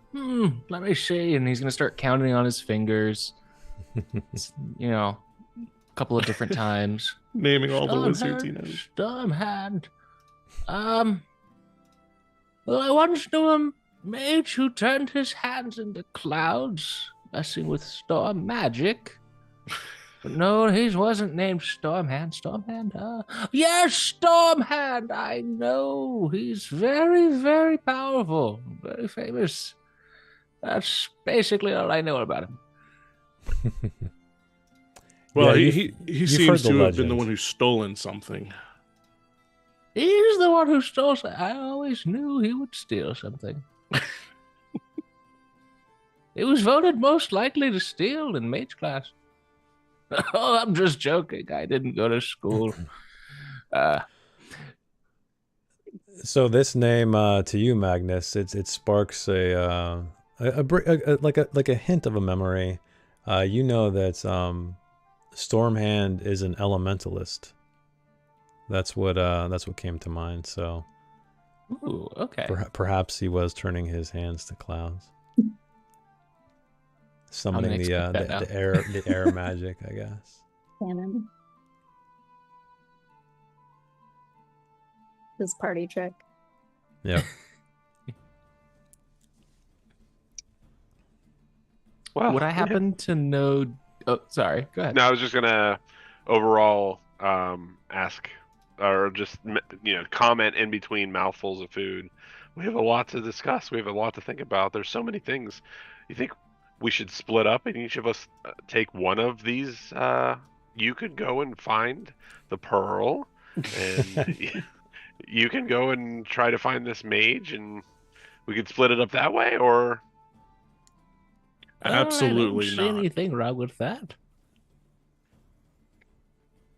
Let me see. And he's going to start counting on his fingers. A couple of different times. Naming all the wizards he knows. Stormhand. Well, I once knew a mage who turned his hands into clouds, messing with storm magic. But no, he wasn't named Stormhand. Yes, Stormhand! I know. He's very, very powerful. Very famous. That's basically all I know about him. Well, he seems to have been the one who's stolen something. He's the one who stole something. I always knew he would steal something. He was voted most likely to steal in mage class. Oh, I'm just joking. I didn't go to school. So this name to you, Magnus, it sparks a hint of a memory. You know that Stormhand is an elementalist. That's what came to mind. So, ooh, okay. Perhaps he was turning his hands to clouds, summoning the air magic, I guess. Cannon. His party trick. Yeah. Well, would I happen to know? Oh, sorry. Go ahead. No, I was just gonna overall ask, or just comment in between mouthfuls of food. We have a lot to discuss. We have a lot to think about. There's so many things. You think we should split up and each of us take one of these? You could go and find the pearl, and you can go and try to find this mage, and we could split it up that way, or Absolutely I don't see not. anything wrong with that.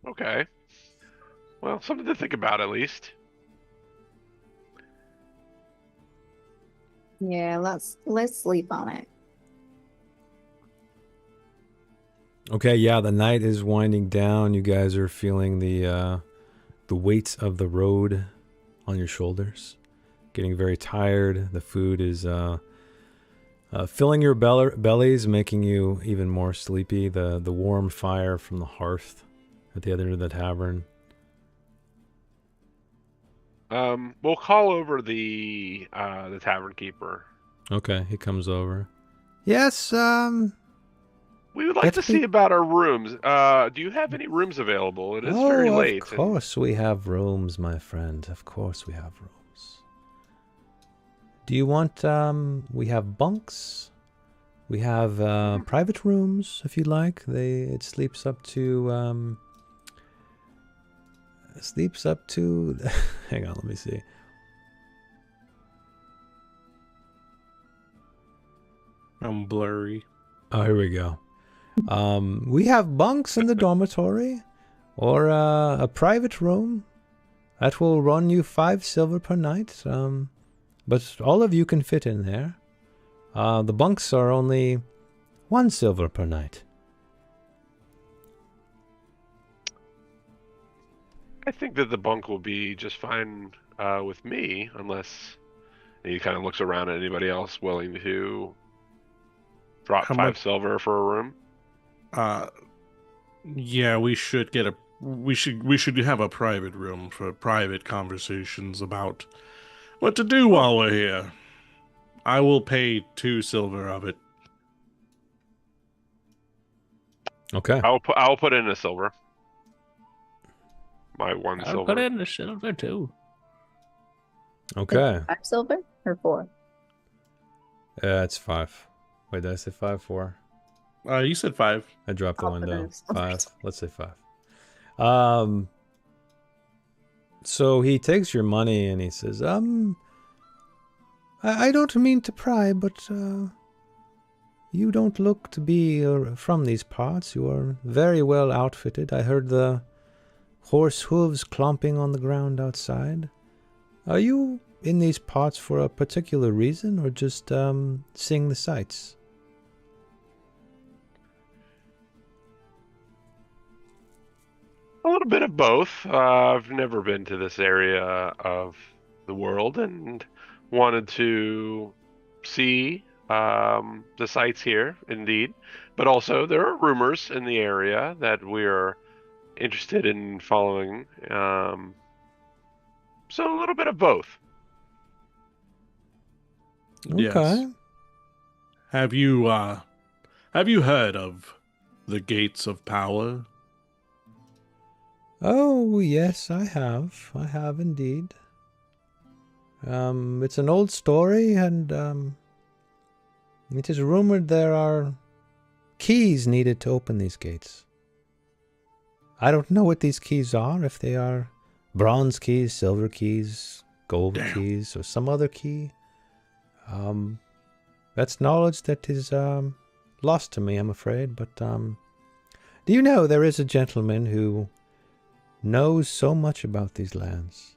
okay. Well, something to think about at least. Yeah, let's sleep on it. Okay, yeah, the night is winding down. You guys are feeling the weight of the road on your shoulders, getting very tired. The food is filling your bellies, making you even more sleepy. The warm fire from the hearth at the other end of the tavern. We'll call over the tavern keeper. Okay, he comes over. Yes, We would like to see about our rooms. Do you have any rooms available? It is very late. Of course we have rooms, my friend. Of course we have rooms. Do you want, we have bunks. We have private rooms, if you'd like. It sleeps up to, hang on, let me see. I'm blurry. Oh, here we go. We have bunks in the dormitory, or a private room that will run you 5 silver per night. But all of you can fit in there. The bunks are only 1 silver per night. I think that the bunk will be just fine with me, unless he kind of looks around at anybody else willing to drop How 5 much- silver for a room. Yeah, we should have a private room for private conversations about what to do while we're here. I will pay 2 silver of it. Okay. I'll put in a silver. My 1 I'll silver. put in the silver too. Okay. 5 silver or 4? It's 5. Wait, did I say 5? 4? You said 5. I dropped the I'll put window. in 5. Let's say 5. So he takes your money and he says, I don't mean to pry, but you don't look to be from these parts. You are very well outfitted. I heard the horse hooves clomping on the ground outside. Are you in these parts for a particular reason, or just seeing the sights? A little bit of both. I've never been to this area of the world and wanted to see the sights here, indeed. But also, there are rumors in the area that we're interested in following. So a little bit of both. Okay. Yes. Have you heard of the Gates of Power? Oh, yes, I have. I have indeed. It's an old story, and it is rumored there are keys needed to open these gates. I don't know what these keys are, if they are bronze keys, silver keys, gold keys, or some other key. That's knowledge that is lost to me, I'm afraid. But do you know there is a gentleman who knows so much about these lands?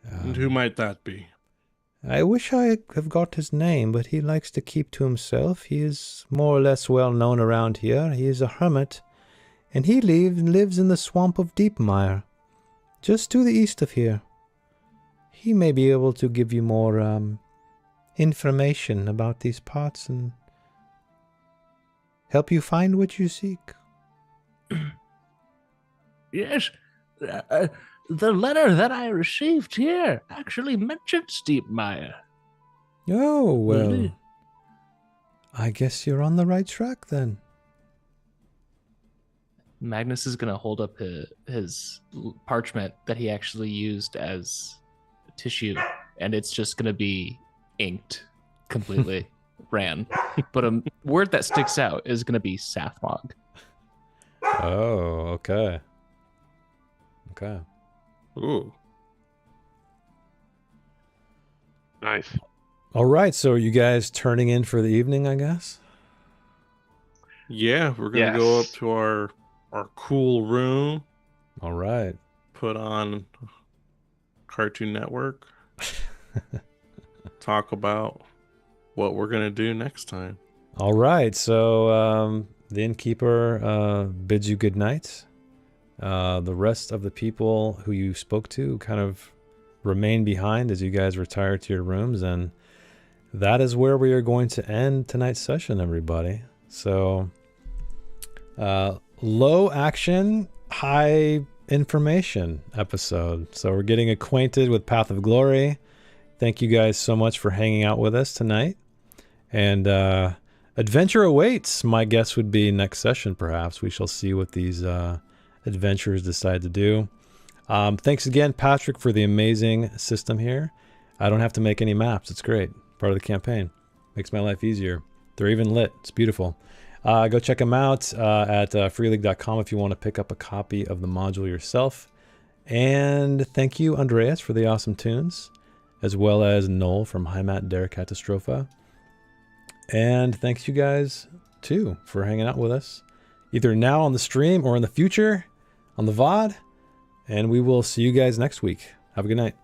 And who might that be? I wish I have got his name, but he likes to keep to himself. He is more or less well known around here. He is a hermit, and he lives in the swamp of Deepmire, just to the east of here. He may be able to give you more information about these parts and help you find what you seek. Yes, the letter that I received here actually mentions Deepmire. Oh, well, Really? I guess you're on the right track then. Magnus is going to hold up his parchment that he actually used as tissue and it's just going to be inked completely. Ran. But a word that sticks out is going to be Sathmog. Oh, okay. Okay. Ooh. Nice. All right, so are you guys turning in for the evening, I guess? Yeah, we're gonna go up Yes. to our cool room, All right. put on Cartoon Network, talk about what we're gonna do next time. All right, so the innkeeper bids you good night. The rest of the people who you spoke to kind of remain behind as you guys retire to your rooms, and that is where we are going to end tonight's session, everybody. So, low action, high information episode. So we're getting acquainted with Path of Glory. Thank you guys so much for hanging out with us tonight. And adventure awaits. My guess would be next session, perhaps. We shall see what these adventurers decide to do. Thanks again, Patrick, for the amazing system here. I don't have to make any maps. It's great. Part of the campaign. Makes my life easier. They're even lit. It's beautiful. Go check them out at freeleague.com if you want to pick up a copy of the module yourself. And thank you, Andreas, for the awesome tunes, as well as Noel from Heimat der Katastrophe. And thanks you guys, too, for hanging out with us, either now on the stream or in the future on the VOD. And we will see you guys next week. Have a good night.